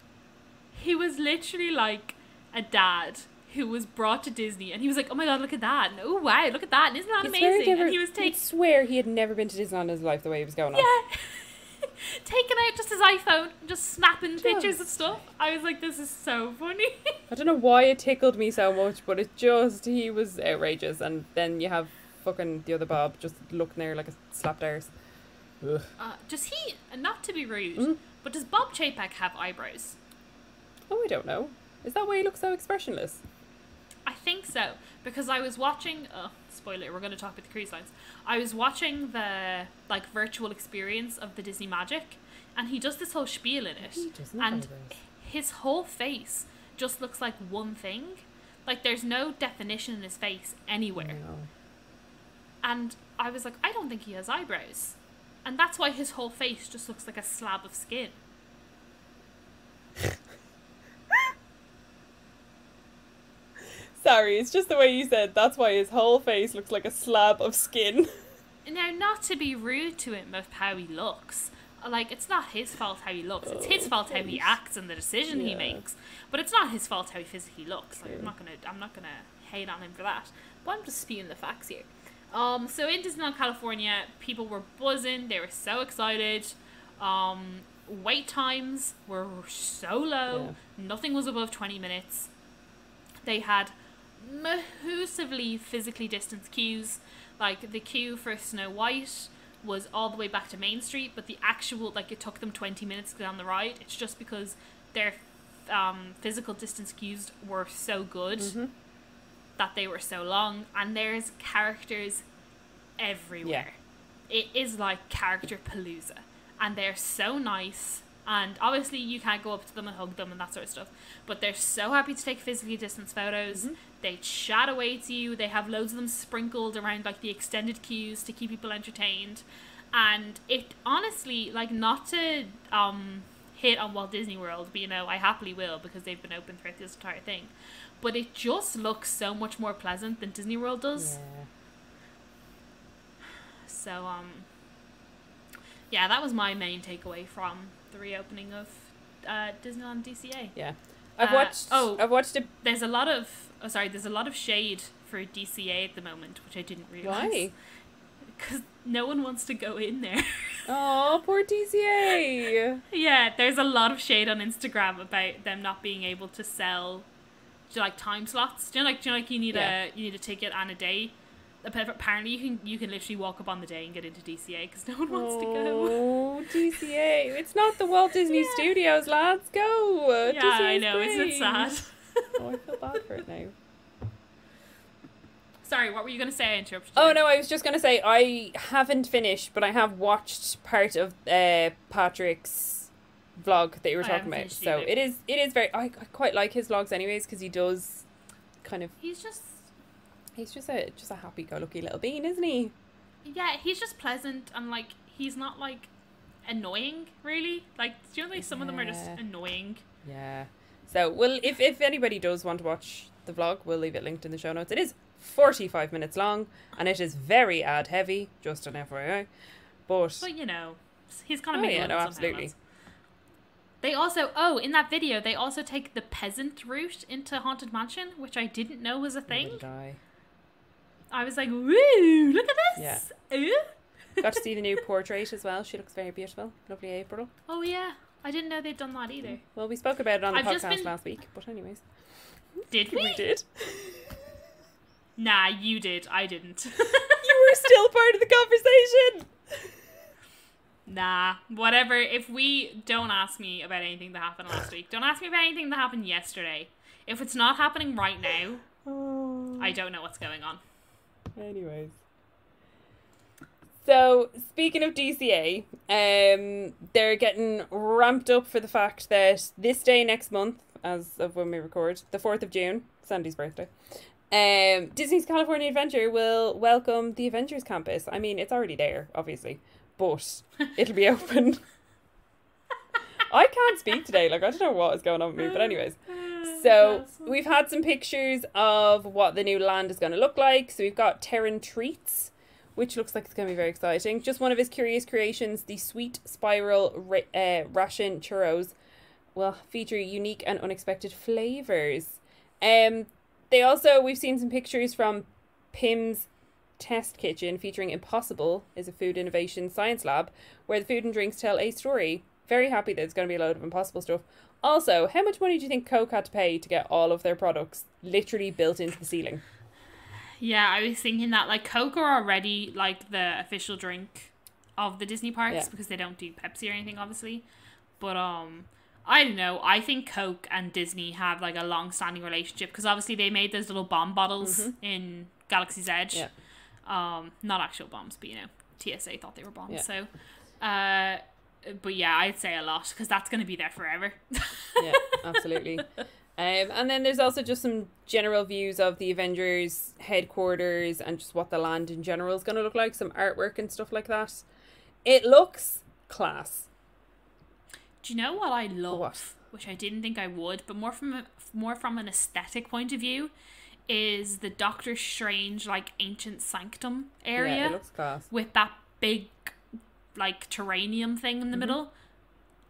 He was literally like a dad who was brought to Disney, and he was like, oh my god, look at that, and oh wow, look at that, and isn't that amazing? And he was I swear he had never been to Disneyland in his life the way he was going on. Yeah. Taking out just his iPhone, just snapping pictures of stuff. I was like, this is so funny. I don't know why it tickled me so much, but he was outrageous. And then you have fucking the other Bob just looking there like a slapped arse. Does he, not to be rude, but does Bob Chapek have eyebrows? Oh, I don't know. Is that why he looks so expressionless? I think so, because I was watching, spoiler, we're going to talk about the cruise lines. I was watching the like virtual experience of the Disney Magic, and he does this whole spiel in it, and his whole face just looks like one thing. Like, there's no definition in his face anywhere. No. And I was like, I don't think he has eyebrows, and that's why his whole face just looks like a slab of skin. Sorry, it's just the way you said. That's why his whole face looks like a slab of skin. Now, not to be rude to him of how he looks. Like, it's not his fault how he looks. It's his fault how he acts and the decision he makes. But it's not his fault how he physically looks. Like, I'm not gonna hate on him for that. But I'm just spewing the facts here. So in Disneyland, California, people were buzzing. They were so excited. Wait times were so low. Yeah. Nothing was above 20 minutes. They had massively physically distanced queues. Like, the queue for Snow White was all the way back to Main Street, but the actual, like, it took them 20 minutes to get on the ride. It's just because their physical distance queues were so good that they were so long. And there's characters everywhere. Yeah. It is like character palooza. And they're so nice. And obviously you can't go up to them and hug them and that sort of stuff. But they're so happy to take physically distanced photos. They chat away to you. They have loads of them sprinkled around like the extended queues to keep people entertained. And it honestly, like, not to hit on Walt Disney World, but, you know, I happily will because they've been open throughout this entire thing. But it just looks so much more pleasant than Disney World does. Yeah. So, yeah, that was my main takeaway from the reopening of Disneyland DCA. Yeah, I've watched it. There's a lot of shade for DCA at the moment, which I didn't realize. Why? Because no one wants to go in there. Oh, poor DCA. Yeah, there's a lot of shade on Instagram about them not being able to sell, like, time slots. Do you know, you need a ticket and a day. Apparently you can literally walk up on the day and get into DCA because no one wants to go. Oh, DCA. It's not the Walt Disney Studios, lads. Go. Yeah, DCA's I know. great. Isn't it sad? Oh, I feel bad for it now. Sorry, what were you going to say? I interrupted you. Oh, no, I was just going to say I haven't finished, but I have watched part of Patrick's vlog that you were talking about. So it is very... I quite like his vlogs anyways because he does kind of... He's just a happy-go-lucky little bean, isn't he? Yeah, he's just pleasant and, like, he's not, like, annoying, really. Like, do you know, like, some of them are just annoying. Yeah. So, well, if anybody does want to watch the vlog, we'll leave it linked in the show notes. It is 45 minutes long, and it is very ad-heavy, just an FYI. But, you know, he's kind of making it absolutely. They also, in that video, they also take the peasant route into Haunted Mansion, which I didn't know was a thing. I was like, woo, look at this. Yeah. Got to see the new portrait as well. She looks very beautiful. Lovely April. Oh, yeah. I didn't know they'd done that either. Well, we spoke about it on the podcast last week, but anyways. Did we? We did. Nah, you did. I didn't. You were still part of the conversation. Nah, whatever. If we don't ask me about anything that happened last week, don't ask me about anything that happened yesterday. If it's not happening right now, I don't know what's going on. Anyways. So, speaking of DCA, they're getting ramped up for the fact that this day next month, as of when we record, the 4th of June, Sandy's birthday, Disney's California Adventure will welcome the Avengers Campus. I mean, it's already there, obviously, but it'll be open. I can't speak today, like, I don't know what is going on with me, but anyways. So, we've had some pictures of what the new land is going to look like. So, we've got Terran Treats, which looks like it's going to be very exciting. Just one of his curious creations, the Sweet Spiral Ration Churros will feature unique and unexpected flavours. We've seen some pictures from Pim's Test Kitchen featuring Impossible is a food innovation science lab where the food and drinks tell a story. Very happy that it's going to be a load of Impossible stuff. Also, how much money do you think Coke had to pay to get all of their products literally built into the ceiling? Yeah, I was thinking that, like, Coke are already, like, the official drink of the Disney parks because they don't do Pepsi or anything, obviously. But, I don't know. I think Coke and Disney have, like, a long-standing relationship because obviously they made those little bomb bottles in Galaxy's Edge. Yeah. Not actual bombs, but, you know, TSA thought they were bombs. Yeah. So, but yeah, I'd say a lot because that's going to be there forever. Yeah, absolutely. And then there's also just some general views of the Avengers headquarters and just what the land in general is going to look like. Some artwork and stuff like that. It looks class. Do you know what I love? Which I didn't think I would, but more from an aesthetic point of view, is the Doctor Strange, like, ancient sanctum area. Yeah, it looks class. With that big, like, terranium thing in the middle.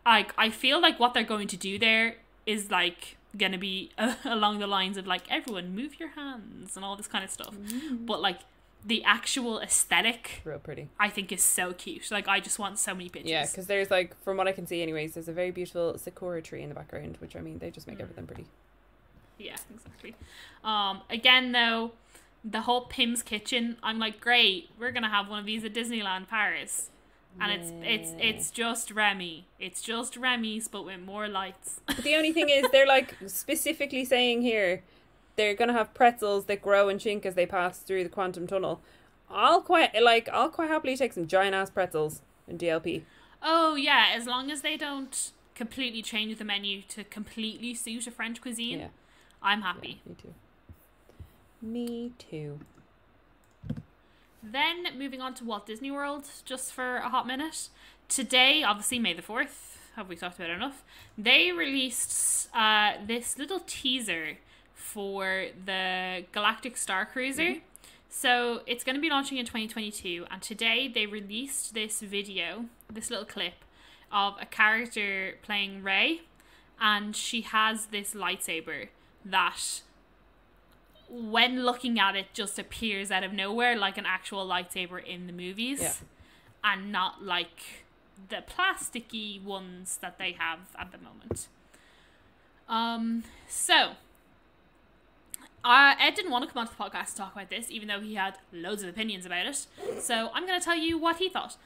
Like, I feel like what they're going to do there is, like, going to be along the lines of, like, everyone move your hands and all this kind of stuff. But, like, the actual aesthetic, real pretty. I think is so cute. Like, I just want so many pictures. Yeah, because there's like, from what I can see anyways, there's a very beautiful sakura tree in the background, which I mean, they just make everything pretty. Yeah, exactly. Again though, the whole Pim's Kitchen, I'm like, great, we're gonna have one of these at Disneyland Paris. And it's just Remy. It's just Remy's, but with more lights. But the only thing is, they're like specifically saying here, they're gonna have pretzels that grow and chink as they pass through the quantum tunnel. I'll quite happily take some giant ass pretzels in DLP. Oh yeah, as long as they don't completely change the menu to completely suit a French cuisine, yeah. I'm happy. Yeah, me too. Me too. Then moving on to Walt Disney World, just for a hot minute. Today, obviously May the 4th, have we talked about it enough? They released this little teaser for the Galactic Star Cruiser. Mm-hmm. So it's going to be launching in 2022, and today they released this video, this little clip of a character playing Rey, and she has this lightsaber that, when looking at it, just appears out of nowhere like an actual lightsaber in the movies. Yeah. And not like the plasticky ones that they have at the moment. So Ed didn't want to come onto the podcast to talk about this, even though he had loads of opinions about it. So I'm going to tell you what he thought.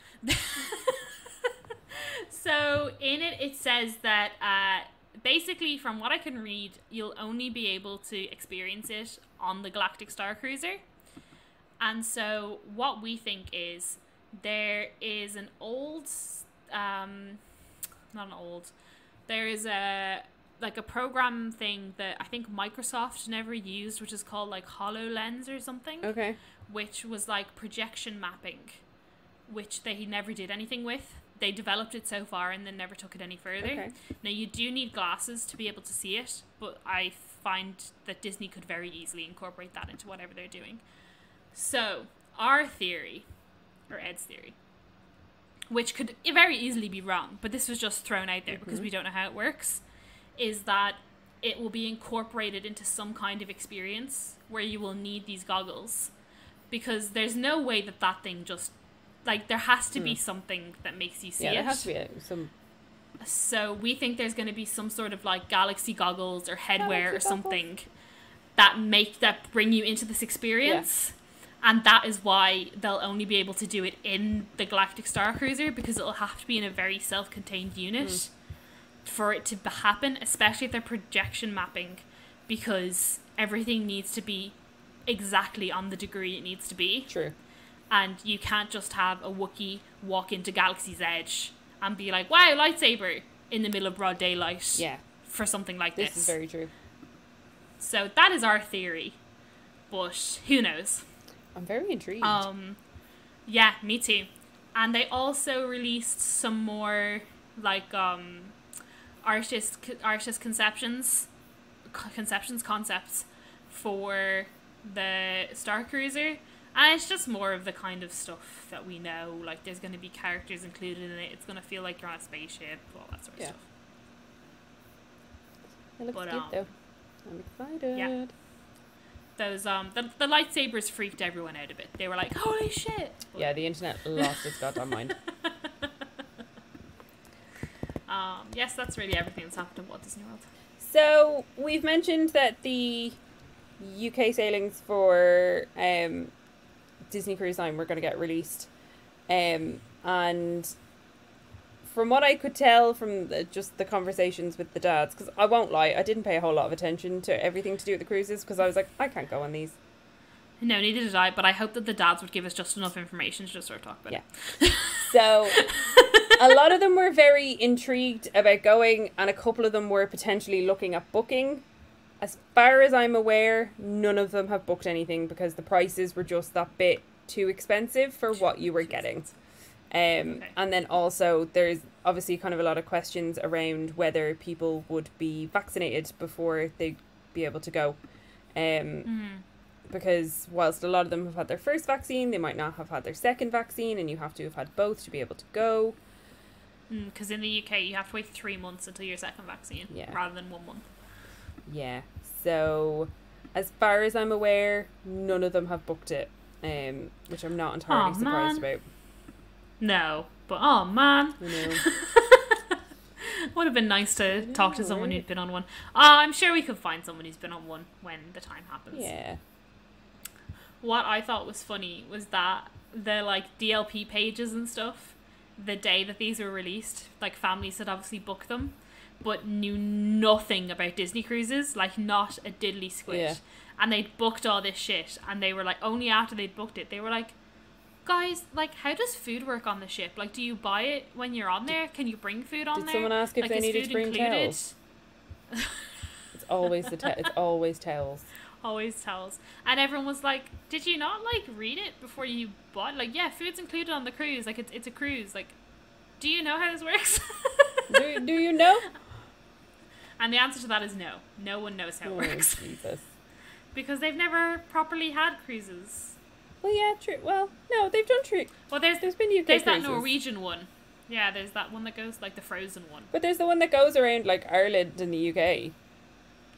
So in it says that basically, from what I can read, you'll only be able to experience it on the Galactic Star Cruiser. And so what we think is, there is an old, there is a program thing that I think Microsoft never used, which is called like HoloLens or something. Okay. Which was like projection mapping, which they never did anything with. They developed it so far and then never took it any further. Okay. Now, you do need glasses to be able to see it, but I find that Disney could very easily incorporate that into whatever they're doing. So, our theory, or Ed's theory, which could very easily be wrong, but this was just thrown out there because we don't know how it works, is that it will be incorporated into some kind of experience where you will need these goggles. Because there's no way that thing just... Like, there has to be something that makes you see it. Yeah, there has to be some... So we think there's going to be some sort of, like, galaxy goggles or headwear or something that bring you into this experience. Yeah. And that is why they'll only be able to do it in the Galactic Star Cruiser, because it'll have to be in a very self-contained unit for it to happen, especially if they're projection mapping, because everything needs to be exactly on the degree it needs to be. True. And you can't just have a Wookiee walk into Galaxy's Edge and be like, wow, lightsaber, in the middle of broad daylight. Yeah. For something like this. This is very true. So that is our theory. But who knows? I'm very intrigued. Yeah, me too. And they also released some more, like, artist concepts for the Star Cruiser. And it's just more of the kind of stuff that we know. Like, there's going to be characters included in it. It's going to feel like you're on a spaceship. All that sort of stuff. It looks good, though. I'm excited. Yeah. Those, the lightsabers freaked everyone out a bit. They were like, holy shit! Yeah, the internet lost its goddamn mind. Yes, that's really everything that's happened in Walt Disney World. So, we've mentioned that the UK sailings for... Disney Cruise Line were going to get released, and from what I could tell from just the conversations with the dads, because I won't lie, I didn't pay a whole lot of attention to everything to do with the cruises, because I was like, I can't go on these. No, neither did I, but I hope that the dads would give us just enough information to just sort of talk about it. So a lot of them were very intrigued about going, and a couple of them were potentially looking at booking. As far as I'm aware, none of them have booked anything because the prices were just that bit too expensive for what you were getting. And then also there's obviously kind of a lot of questions around whether people would be vaccinated before they'd be able to go. Because whilst a lot of them have had their first vaccine, they might not have had their second vaccine, and you have to have had both to be able to go. Because in the UK you have to wait 3 months until your second vaccine, rather than 1 month. Yeah, so as far as I'm aware, none of them have booked it. which I'm not entirely surprised about. No, but oh man. You know. Would have been nice to talk to someone who'd been on one. I'm sure we could find someone who's been on one when the time happens. Yeah. What I thought was funny was that the like DLP pages and stuff, the day that these were released, like families had obviously booked them, but knew nothing about Disney cruises, like not a diddly squit. Yeah. And they'd booked all this shit, and they were like, only after they'd booked it, they were like, guys, like, how does food work on the ship? Like, do you buy it when you're on there? Can you bring food on there? Did someone ask if they needed to bring towels? It's always it's always towels. Always towels. And everyone was like, did you not, like, read it before you bought? Like, yeah, food's included on the cruise. Like, it's a cruise. Like, do you know how this works? do you know? And the answer to that is no. No one knows how it works. Jesus. Because they've never properly had cruises. Well, yeah, true. Well, no, they've done true. Well, there's been UK there's cruises. that Norwegian one. Yeah, there's that one that goes, like, the frozen one. But there's the one that goes around, like, Ireland and the UK.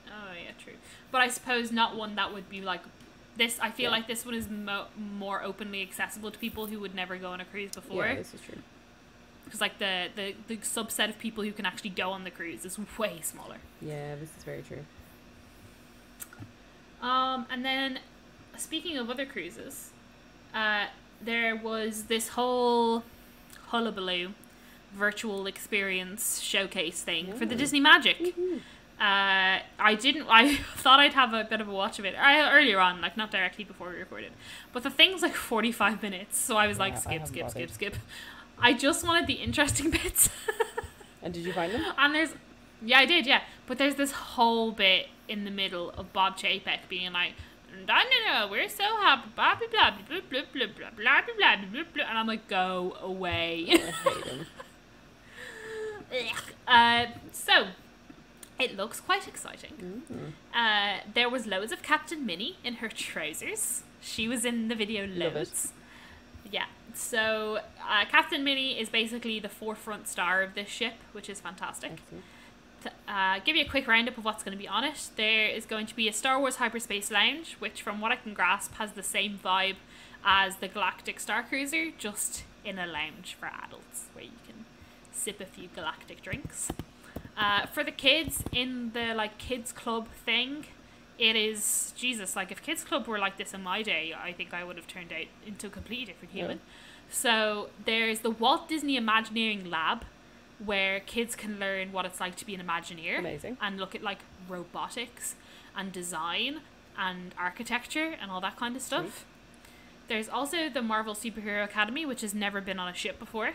Oh, yeah, true. But I suppose not one that would be, like, this. I feel like this one is more openly accessible to people who would never go on a cruise before. Yeah, this is true. Because, like, the subset of people who can actually go on the cruise is way smaller. Yeah, this is very true. And then, speaking of other cruises, there was this whole hullabaloo virtual experience showcase thing for the Disney Magic. Mm-hmm. I thought I'd have a bit of a watch of it earlier on, like not directly before we recorded, but the thing's like 45 minutes, so I was like, skip. I just wanted the interesting bits. And did you find them? And I did, but there's this whole bit in the middle of Bob Chapek being like, no, we're so happy, blah blah blah blah blah blah blah blah blah blah blah, and I'm like, go away. I hate him. So it looks quite exciting. Mm-hmm. There was loads of Captain Minnie in her trousers. She was in the video loads. Yeah. So Captain Minnie is basically the forefront star of this ship, which is fantastic. Excellent. To give you a quick roundup of what's going to be on it, there is going to be a Star Wars Hyperspace Lounge, which from what I can grasp has the same vibe as the Galactic Star Cruiser, just in a lounge for adults where you can sip a few galactic drinks. For the kids, in the like kids club thing, it is Jesus. Like if kids club were like this in my day, I think I would have turned out into a completely different human. So there's the Walt Disney Imagineering Lab, where kids can learn what it's like to be an Imagineer. Amazing. And look at like robotics and design and architecture and all that kind of stuff. Sweet. There's also the Marvel Superhero Academy, which has never been on a ship before,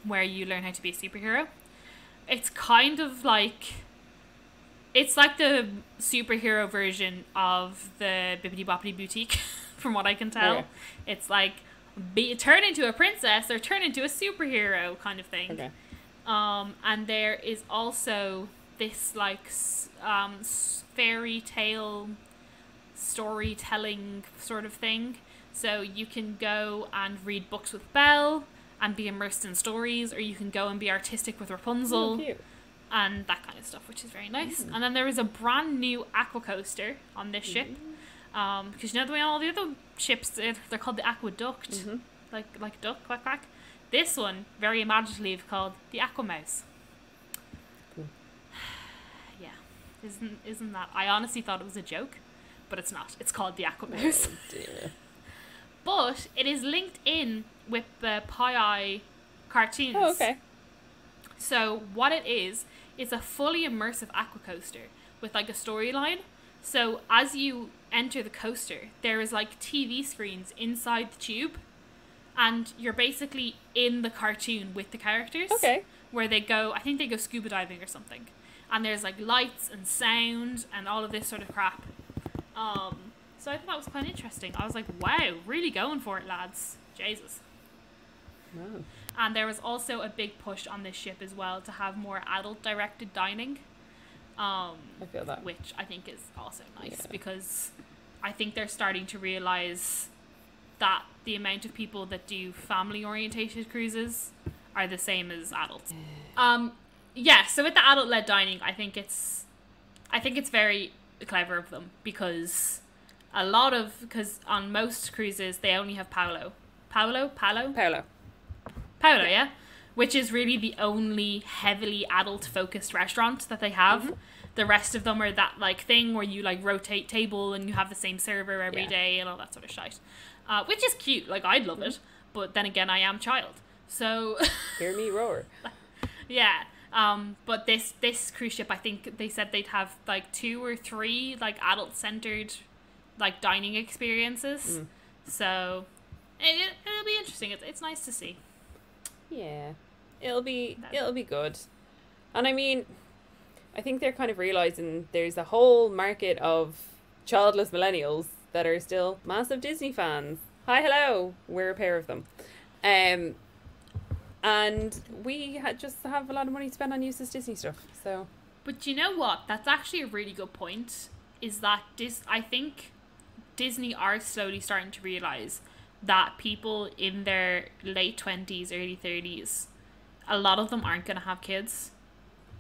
where you learn how to be a superhero. It's kind of like, it's like the superhero version of the Bibbidi Boppidi Boutique, from what I can tell. Okay. It's like, turn into a princess or turn into a superhero kind of thing. Okay. And there is also this like fairy tale storytelling sort of thing. So you can go and read books with Belle and be immersed in stories, or you can go and be artistic with Rapunzel. Oh, cute. And that kind of stuff, which is very nice. And then there is a brand new aqua coaster on this ship. Because you know the way on all the other ships, they're called the Aqueduct, like duck, quack quack. This one, very imaginative, called the Aqua Mouse. Cool. Yeah, isn't that? I honestly thought it was a joke, but it's not. It's called the Aqua Mouse. Oh dear. But it is linked in with the Pie cartoons. Oh, okay. So what it is, it's a fully immersive aqua coaster with like a storyline. So as you enter the coaster, there is like TV screens inside the tube, and you're basically in the cartoon with the characters. Okay. Where they go, I think they go scuba diving or something. And there's like lights and sound and all of this sort of crap. So I thought that was quite interesting. I was like, wow, really going for it, lads. Jesus. Wow. And there was also a big push on this ship as well to have more adult-directed dining. I feel that. Which I think is also nice, Yeah. because I think they're starting to realise that the amount of people that do family-orientated cruises are the same as adults. Yeah, so with the adult-led dining, I think it's very clever of them, because a lot of, because on most cruises they only have Paolo, yeah, which is really the only heavily adult focused restaurant that they have. The rest of them are that like thing where you like rotate table and you have the same server every day and all that sort of shit, which is cute. Like, I'd love it, but then again, I am child, so hear me roar. Yeah. But this cruise ship, I think they said they'd have like 2 or 3 like adult centered like dining experiences. So it'll be interesting. It's nice to see. Yeah, it'll be good. And I mean, I think they're kind of realizing there's a whole market of childless millennials that are still massive Disney fans. Hi, hello, we're a pair of them. And we just have a lot of money to spend on useless Disney stuff. So, but you know what? That's actually a really good point. Is that I think Disney are slowly starting to realize that people in their late 20s, early 30s, a lot of them aren't going to have kids.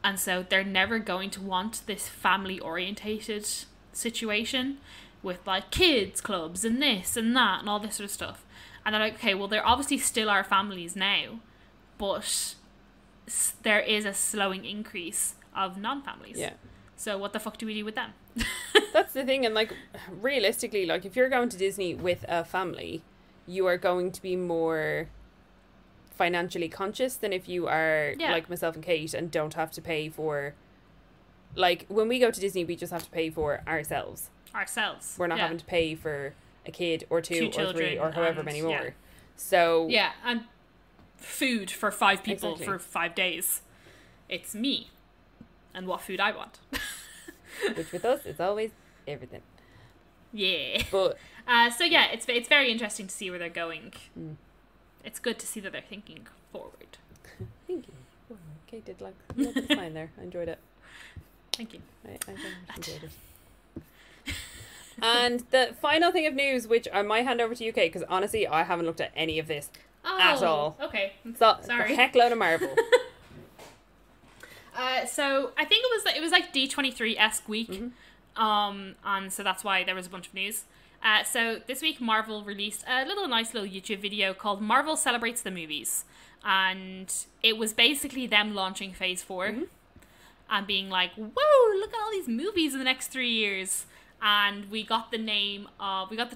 And so they're never going to want this family orientated situation with like kids clubs and this and that and all this sort of stuff. And they're like, okay, well, there obviously still are families now, but there is a slowing increase of non-families. Yeah. So what the fuck do we do with them? That's the thing. And like, realistically, like if you're going to Disney with a family, you are going to be more financially conscious than if you are like myself and Kate and don't have to pay for, like, when we go to Disney, we just have to pay for ourselves. We're not having to pay for a kid or 2 or 3 or however many more. Yeah. So and food for 5 people for 5 days. It's me and what food I want. Which with us, it's always everything. Yeah. But so yeah, it's very interesting to see where they're going. It's good to see that they're thinking forward. Thinking forward. Kate did like the sign there. I enjoyed it. Thank you. I very much enjoyed it. And the final thing of news, which I might hand over to you, Kate, because honestly, I haven't looked at any of this at all. Okay. So, sorry. A heck load of Marvel. So I think it was like D23-esque week. And so that's why there was a bunch of news. So this week Marvel released a nice little YouTube video called Marvel Celebrates the Movies. And it was basically them launching Phase 4 and being like, whoa, look at all these movies in the next 3 years. And we got the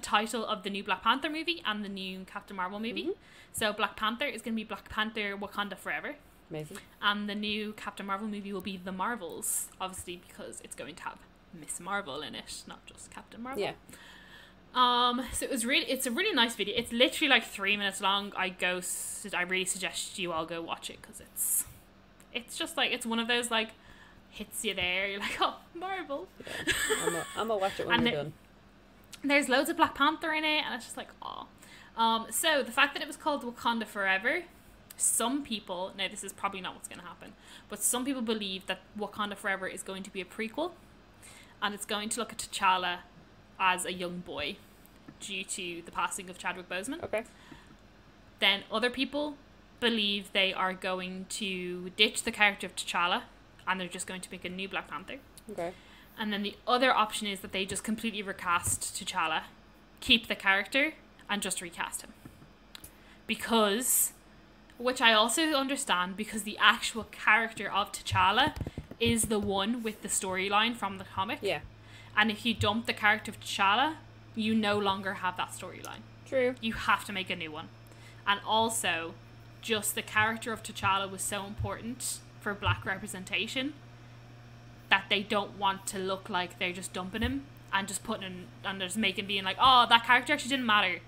title of the new Black Panther movie and the new Captain Marvel movie. So Black Panther is going to be Black Panther Wakanda Forever. Amazing. And the new Captain Marvel movie will be The Marvels, obviously, because it's going to have Miss Marvel in it, not just Captain Marvel. Yeah. So it's a really nice video. It's literally like 3 minutes long. I really suggest you all go watch it, because it's just like, it's one of those like hits you there. You're like, oh, Marvel. Yeah. I'm gonna watch it when we're done. There's loads of Black Panther in it, and it's just like, oh. So the fact that it was called Wakanda Forever, some people, now this is probably not what's going to happen, but some people believe that Wakanda Forever is going to be a prequel, and it's going to look at T'Challa as a young boy due to the passing of Chadwick Boseman. Okay. Then other people believe they are going to ditch the character of T'Challa and they're just going to make a new Black Panther. Okay. And then the other option is that they just completely recast T'Challa, keep the character, and just recast him. Because, which I also understand, because the actual character of T'Challa is the one with the storyline from the comic. Yeah. And if you dump the character of T'Challa, you no longer have that storyline. True. You have to make a new one. And also, just the character of T'Challa was so important for black representation that they don't want to look like they're just dumping him and just putting him, and just being like, oh, that character actually didn't matter.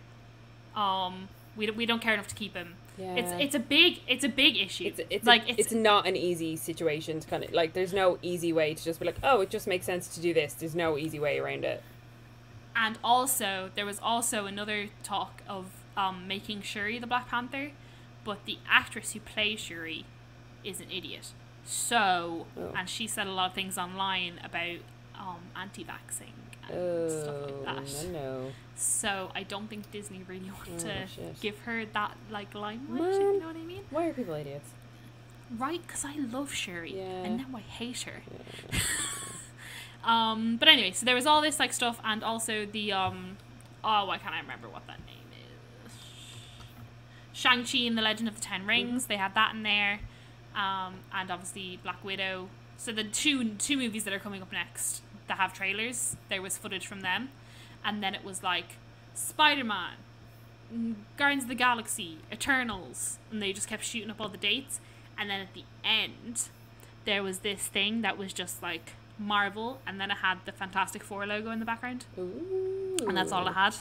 We don't care enough to keep him. Yeah. It's a big issue. It's not an easy situation to kind of, like, there's no easy way to just be like, oh, it just makes sense to do this. There's no easy way around it. And also, there was also another talk of making Shuri the Black Panther, but the actress who plays Shuri is an idiot. So, and she said a lot of things online about anti-vaxxing and stuff like that. No. So I don't think Disney really want to give her that like limelight. Man, if you know what I mean? Why are people idiots? Right, because I love Shuri, and now I hate her. But anyway, so there was all this like stuff, and also the why can't I remember what that name is? Shang-Chi and the Legend of the Ten Rings. They had that in there, and obviously Black Widow. So the two movies that are coming up next that have trailers, there was footage from them, and then it was like Spider-Man, Guardians of the Galaxy, Eternals, and they just kept shooting up all the dates, and then at the end there was this thing that was just like Marvel, and then it had the Fantastic Four logo in the background. Ooh. And that's all it had.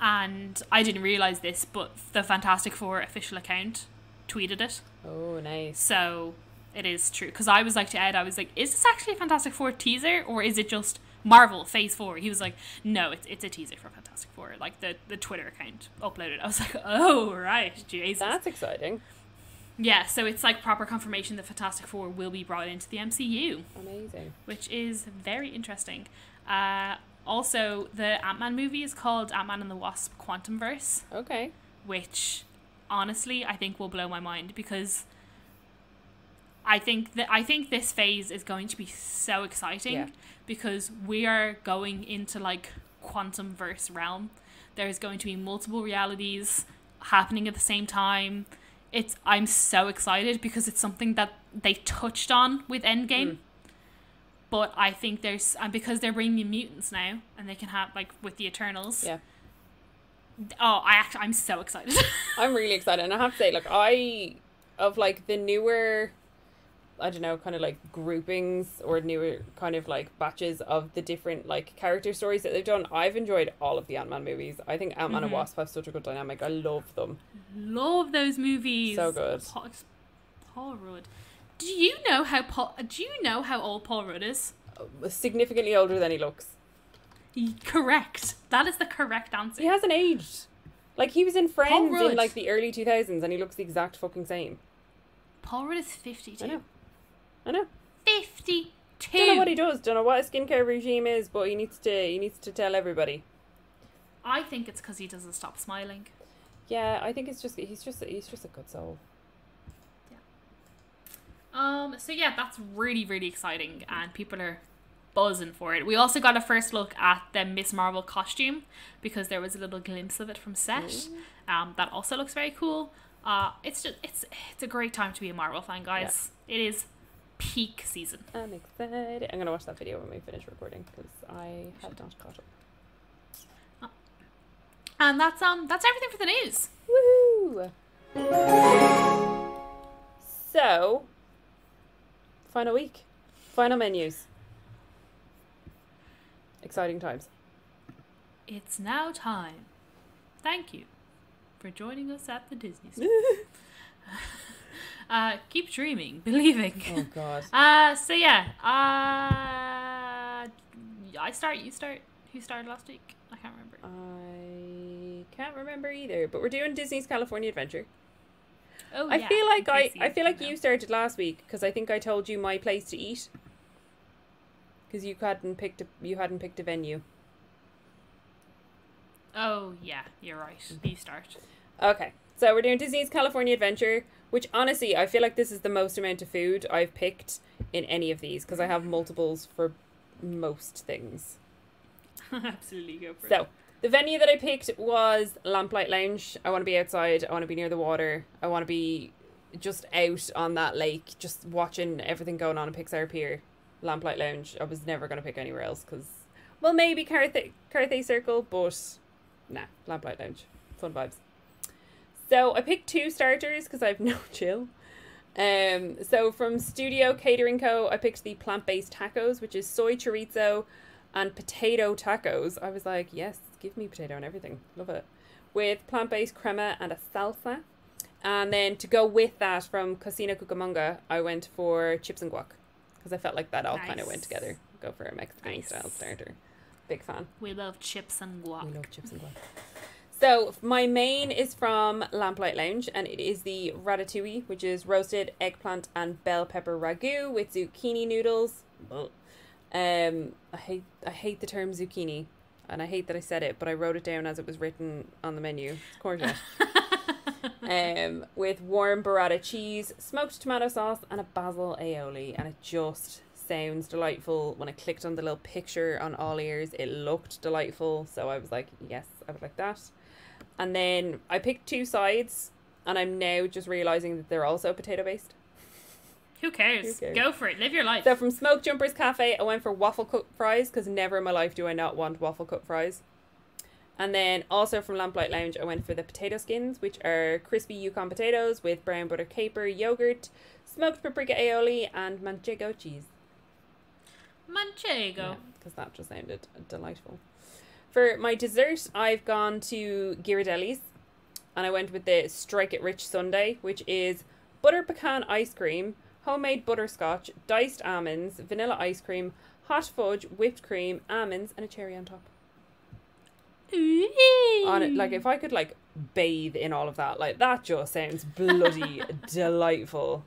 And I didn't realise this, but the Fantastic Four official account tweeted it. Oh, nice. So it is true, because I was like to Ed, I was like, is this actually a Fantastic Four teaser, or is it just Marvel Phase 4? He was like, no, it's a teaser for Fantastic Four. Like the Twitter account uploaded. I was like, oh right, Jesus, that's exciting. Yeah, so it's like proper confirmation that Fantastic Four will be brought into the MCU. Amazing. Which is very interesting. Also, the Ant-Man movie is called Ant-Man and the Wasp: Quantumverse. Okay. Which, honestly, I think will blow my mind, because I think this phase is going to be so exciting, because we are going into like Quantumverse realm. There's going to be multiple realities happening at the same time. I'm so excited, because it's something that they touched on with Endgame. But I think because they're bringing in mutants now, and they can have, like, with the Eternals. Yeah. Oh, I'm so excited. I'm really excited. And I have to say, like, the newer, I don't know, kind of like groupings or newer kind of like batches of the different like character stories that they've done, I've enjoyed all of the Ant-Man movies. I think Ant-Man and Wasp have such a good dynamic. I love them. Love those movies. So good. Paul Rudd. Do you know how old Paul Rudd is? Significantly older than he looks. Correct. That is the correct answer. He hasn't aged. Like, he was in Friends in like the early 2000s, and he looks the exact fucking same. Paul Rudd is 52. I know. 52. Don't know what he does. Don't know what his skincare regime is, but he needs to tell everybody. I think it's because he doesn't stop smiling. Yeah, I think he's just a good soul. Yeah. So yeah, that's really, really exciting, and people are buzzing for it. We also got a first look at the Miss Marvel costume, because there was a little glimpse of it from set. That also looks very cool. It's a great time to be a Marvel fan, guys. Yeah. It is peak season. I'm excited. I'm gonna watch that video when we finish recording, because I have not caught up. And that's everything for the news. Woohoo! So, final week, final menus. Exciting times. It's now time. Thank you for joining us at the Disney store. Keep dreaming, believing. Oh God. So yeah. I start. You start. Who started last week? I can't remember. I can't remember either. But we're doing Disney's California Adventure. Oh I yeah. I feel like you started last week, because I think I told you my place to eat. Because you hadn't picked a venue. Oh yeah, you're right. You start. Okay, so we're doing Disney's California Adventure, which honestly I feel like this is the most amount of food I've picked in any of these, because I have multiples for most things. Absolutely, go for it. So the venue that I picked was Lamplight Lounge. I want to be outside. I want to be near the water. I want to be just out on that lake, just watching everything going on in Pixar Pier. Lamplight Lounge. I was never going to pick anywhere else, because, well, maybe Carthay Circle, but nah, Lamplight Lounge. Fun vibes. So I picked 2 starters because I have no chill. So from Studio Catering Co., I picked the plant-based tacos, which is soy chorizo and potato tacos. I was like, yes, give me potato and everything. Love it. With plant-based crema and a salsa. And then to go with that, from Cocina Cucamonga, I went for chips and guac, because I felt like that all kind of went together. Go for a Mexican style starter. Big fan. We love chips and guac. We love chips and guac. So my main is from Lamplight Lounge, and it is the ratatouille, which is roasted eggplant and bell pepper ragu with zucchini noodles. I hate the term zucchini, and I hate that I said it, but I wrote it down as it was written on the menu. It's courgette. With warm burrata cheese, smoked tomato sauce, and a basil aioli, and it just sounds delightful. When I clicked on the little picture on AllEars, it looked delightful. So I was like, yes, I would like that. And then I picked 2 sides, and I'm now just realising that they're also potato based. Who cares? Go for it. Live your life. So from Smoke Jumpers Cafe, I went for waffle cut fries, because never in my life do I not want waffle cut fries. And then also from Lamplight Lounge, I went for the potato skins, which are crispy Yukon potatoes with brown butter caper, yogurt, smoked paprika aioli, and manchego cheese. Manchego. Because that just sounded delightful. For my dessert, I've gone to Ghirardelli's, and I went with the Strike It Rich Sundae, which is butter pecan ice cream, homemade butterscotch, diced almonds, vanilla ice cream, hot fudge, whipped cream, almonds, and a cherry on top. On it, like, if I could like bathe in all of that, like, that just sounds bloody delightful.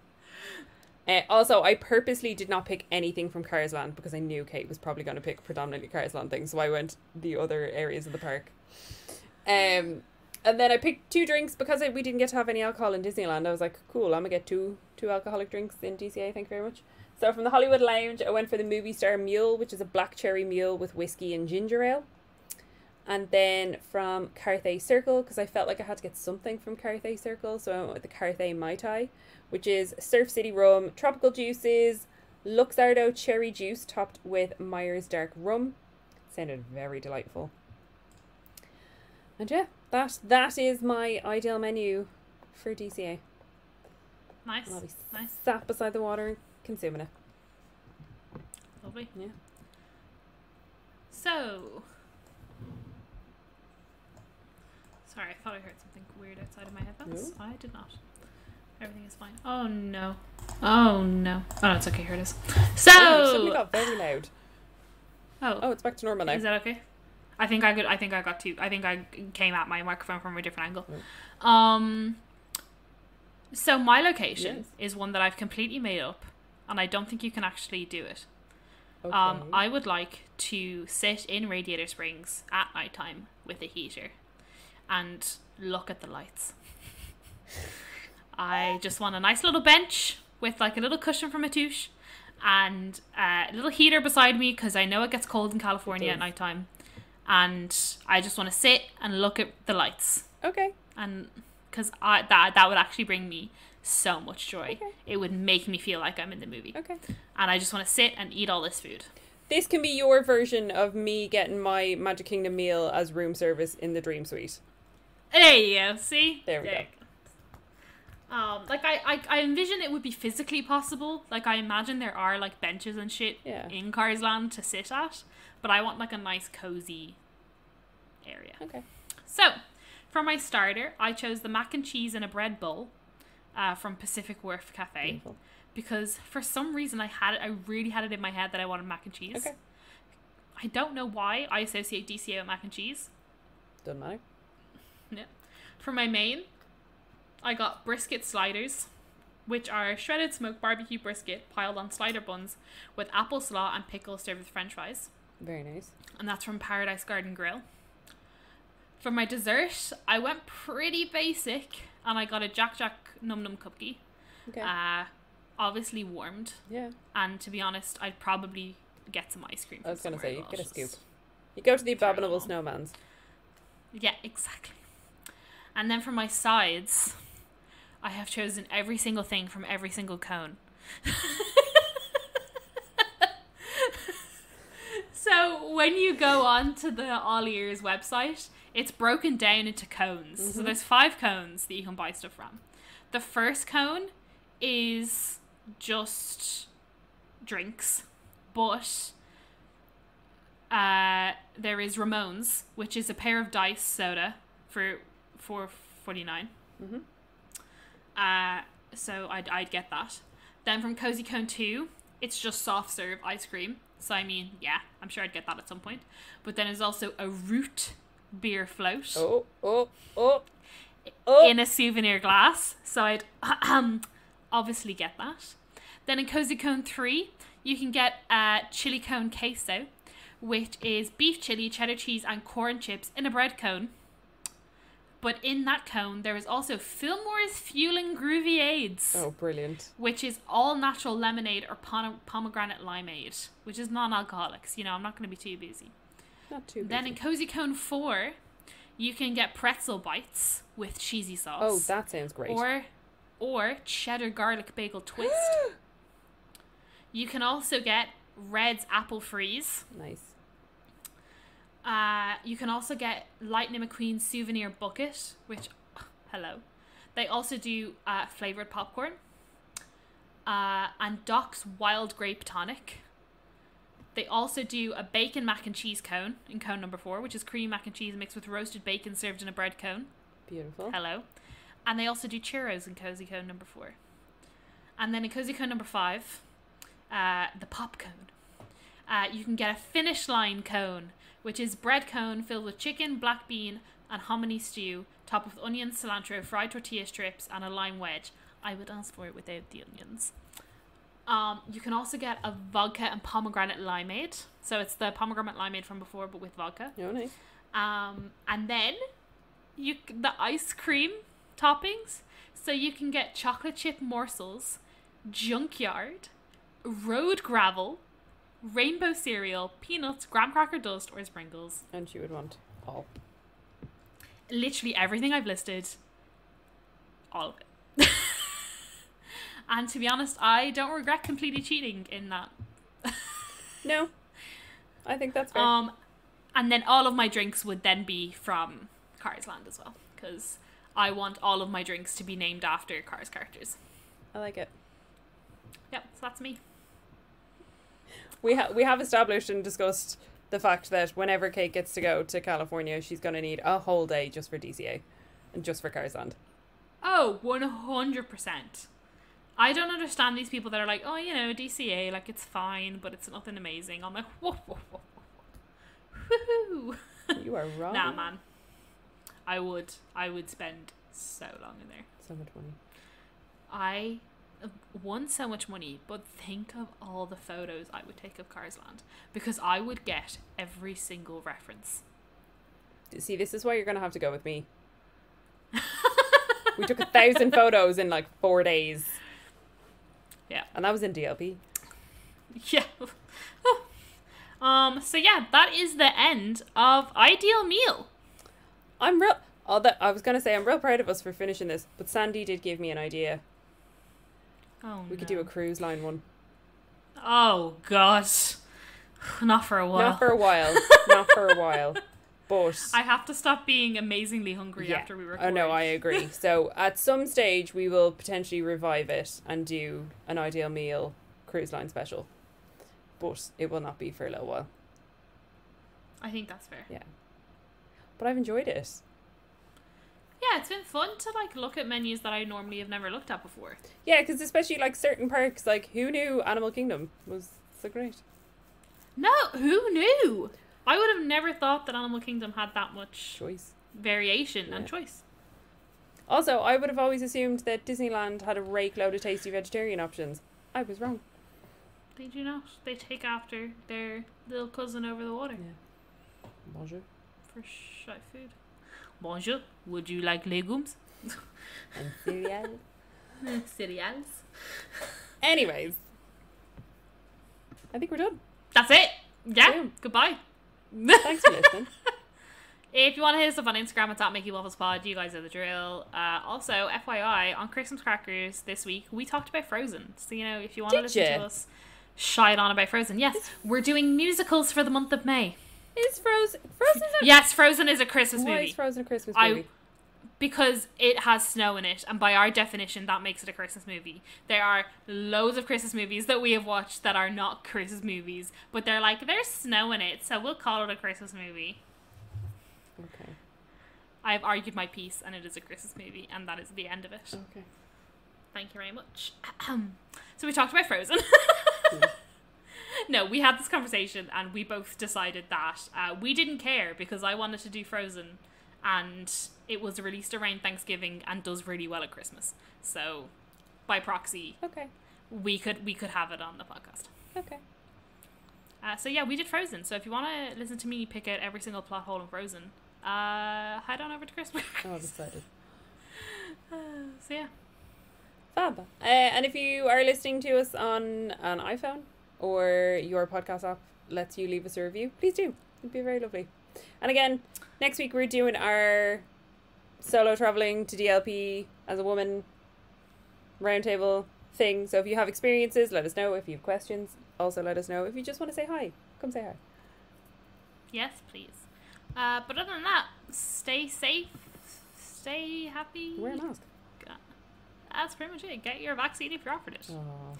Also, I purposely did not pick anything from Cars Land because I knew Kate was probably going to pick predominantly Cars Land things, so I went the other areas of the park. And then I picked 2 drinks because we didn't get to have any alcohol in Disneyland. I was like, cool, I'm gonna get two alcoholic drinks in DCA, thank you very much. So from the Hollywood Lounge, I went for the Movie Star Mule, which is a black cherry mule with whiskey and ginger ale. And then from Carthay Circle, because I felt like I had to get something from Carthay Circle, so I went with the Carthay Mai Tai, which is Surf City rum, tropical juices, Luxardo cherry juice topped with Myers dark rum. Sounded very delightful. And yeah, that is my ideal menu for DCA. Nice. And I'll be nice. sat beside the water consuming it. Lovely. Yeah. So, sorry, I thought I heard something weird outside of my headphones. No. I did not. Everything is fine. Oh no. Oh no. Oh, it's okay. Here it is. So. Oh, it suddenly got very loud. Oh, it's back to normal now. Is that okay? I think I came at my microphone from a different angle. Mm. So my location is one that I've completely made up, and I don't think you can actually do it. Okay. I would like to sit in Radiator Springs at nighttime with a heater and look at the lights. I just want a nice little bench with like a little cushion from a touche and a little heater beside me because I know it gets cold in California at nighttime. And I just want to sit and look at the lights. Okay. And because that would actually bring me so much joy. Okay. It would make me feel like I'm in the movie. Okay. And I just want to sit and eat all this food. This can be your version of me getting my Magic Kingdom meal as room service in the Dream Suite. There you go. See? There we go. Like I envision it would be physically possible. Like I imagine there are like benches and shit in Cars Land to sit at. But I want like a nice cozy area. Okay. So, for my starter, I chose the mac and cheese in a bread bowl from Pacific Wharf Cafe. Beautiful. Because for some reason I really had it in my head that I wanted mac and cheese. Okay. I don't know why I associate DCA with mac and cheese. Doesn't matter. Yeah. For my main, I got brisket sliders, which are shredded smoked barbecue brisket piled on slider buns with apple slaw and pickles served with french fries. Very nice. And that's from Paradise Garden Grill. For my dessert, I went pretty basic and I got a Jack Jack Num Num cookie. Okay. Obviously warmed. Yeah. And to be honest, I'd probably get some ice cream. I was going to say, you get a scoop. You go to the Abominable Snowmans. Yeah, exactly. And then for my sides, I have chosen every single thing from every single cone. So when you go on to the AllEars website, it's broken down into cones. Mm-hmm. So there's 5 cones that you can buy stuff from. The first cone is just drinks, but there is Ramones, which is a pair of dice soda for $4.49. Mm-hmm. So I'd get that. Then from Cozy Cone 2, it's just soft serve ice cream. So I mean, yeah, I'm sure I'd get that at some point. But then there's also a root beer float. In a souvenir glass. So I'd obviously get that. Then in Cozy Cone 3, you can get chili cone queso, which is beef chili, cheddar cheese, and corn chips in a bread cone. But in that cone, there is also Fillmore's Fueling Groovy Aids. Oh, brilliant. Which is all natural lemonade or pomegranate limeade, which is non-alcoholic. So, I'm not going to be too busy. Not too busy. Then in Cozy Cone 4, you can get pretzel bites with cheesy sauce. Oh, that sounds great. Or cheddar garlic bagel twist. You can also get Red's apple freeze. Nice. You can also get Lightning McQueen souvenir bucket, which, hello. They also do flavored popcorn. And Doc's wild grape tonic. They also do a bacon mac and cheese cone in cone number 4, which is cream mac and cheese mixed with roasted bacon served in a bread cone. Beautiful. Hello. And they also do churros in Cozy Cone number 4. And then in Cozy Cone number 5, the pop cone. You can get a finish line cone, which is bread cone filled with chicken, black bean, and hominy stew, topped with onions, cilantro, fried tortilla strips, and a lime wedge. I would ask for it without the onions. You can also get a vodka and pomegranate limeade. So it's the pomegranate limeade from before, but with vodka. Oh, nice. And then the ice cream toppings. So you can get chocolate chip morsels, junkyard, road gravel, rainbow cereal, peanuts, graham cracker dust, or sprinkles. And she would want all. Literally everything I've listed. All of it. And to be honest, I don't regret completely cheating in that. No. I think that's fair. And then all of my drinks would then be from Cars Land as well. Because I want all of my drinks to be named after Cars characters. I like it. Yep, so that's me. We have established and discussed the fact that whenever Kate gets to go to California, she's going to need a whole day just for DCA and just for Cars Land. Oh, 100%. I don't understand these people that are like, oh, DCA, like, it's fine, but it's nothing amazing. I'm like, whoa, whoa, whoa, whoa. Woohoo. You are wrong. Nah, man. I would spend so long in there. So much money. I won so much money, but think of all the photos I would take of Cars Land, because I would get every single reference. See, this is why you're going to have to go with me. We took 1,000 photos in like 4 days. Yeah. And that was in DLP. Yeah. So yeah, that is the end of Ideal Meal. I was going to say I'm real proud of us for finishing this, but Sandy did give me an idea. Oh, we could do a cruise line one. Oh, gosh. Not for a while. Not for a while. Not for a while. But I have to stop being amazingly hungry after we record. Oh, no, I agree. So at some stage, we will potentially revive it and do an Ideal Meal cruise line special. But it will not be for a little while. I think that's fair. Yeah. But I've enjoyed it. Yeah, it's been fun to like look at menus that I normally have never looked at before. Yeah, because especially like certain parks, like who knew Animal Kingdom was so great? No, who knew? I would have never thought that Animal Kingdom had that much choice, variation, and choice. Also, I would have always assumed that Disneyland had a rake load of tasty vegetarian options. I was wrong. They do not. They take after their little cousin over the water. Yeah. Bonjour. For shy food. Bonjour. Would you like legumes? And cereal. Cereals. Anyways. I think we're done. That's it. Yeah. Boom. Goodbye. Thanks for listening. If you want to hit us up on Instagram, it's @MickeyWafflesPod. You guys know the drill. Also, FYI, on Christmas Crackers this week, we talked about Frozen. So, if you want to listen to us shite on about Frozen. Yes, we're doing musicals for the month of May. Is Frozen Yes, Frozen is a Christmas movie. Why is Frozen a Christmas movie? Because it has snow in it, and by our definition, that makes it a Christmas movie. There are loads of Christmas movies that we have watched that are not Christmas movies, but they're like, there's snow in it, so we'll call it a Christmas movie. Okay. I've argued my piece, and it is a Christmas movie, and that is the end of it. Okay. Thank you very much. So we talked about Frozen. No, we had this conversation, and we both decided that we didn't care, because I wanted to do Frozen, and it was released around Thanksgiving and does really well at Christmas. So, by proxy, okay, we could have it on the podcast. Okay. So yeah, we did Frozen. So if you want to listen to me pick out every single plot hole in Frozen, head on over to Christmas. Oh, I'm excited. So yeah. Fab. And if you are listening to us on an iPhone or your podcast app lets you leave us a review, please do. It'd be very lovely. And again, next week we're doing our solo traveling to DLP as a woman roundtable thing. So if you have experiences, let us know. If you have questions, also let us know. If you just want to say hi, come say hi. Yes, please. But other than that, stay safe, stay happy. Wear a mask. That's pretty much it. Get your vaccine if you're offered it. Aww.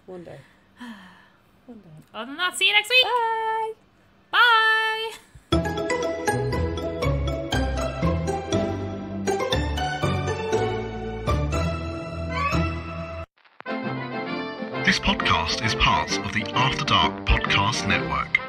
One day. One day. Other than that, see you next week. Bye. This podcast is part of the After Dark Podcast Network.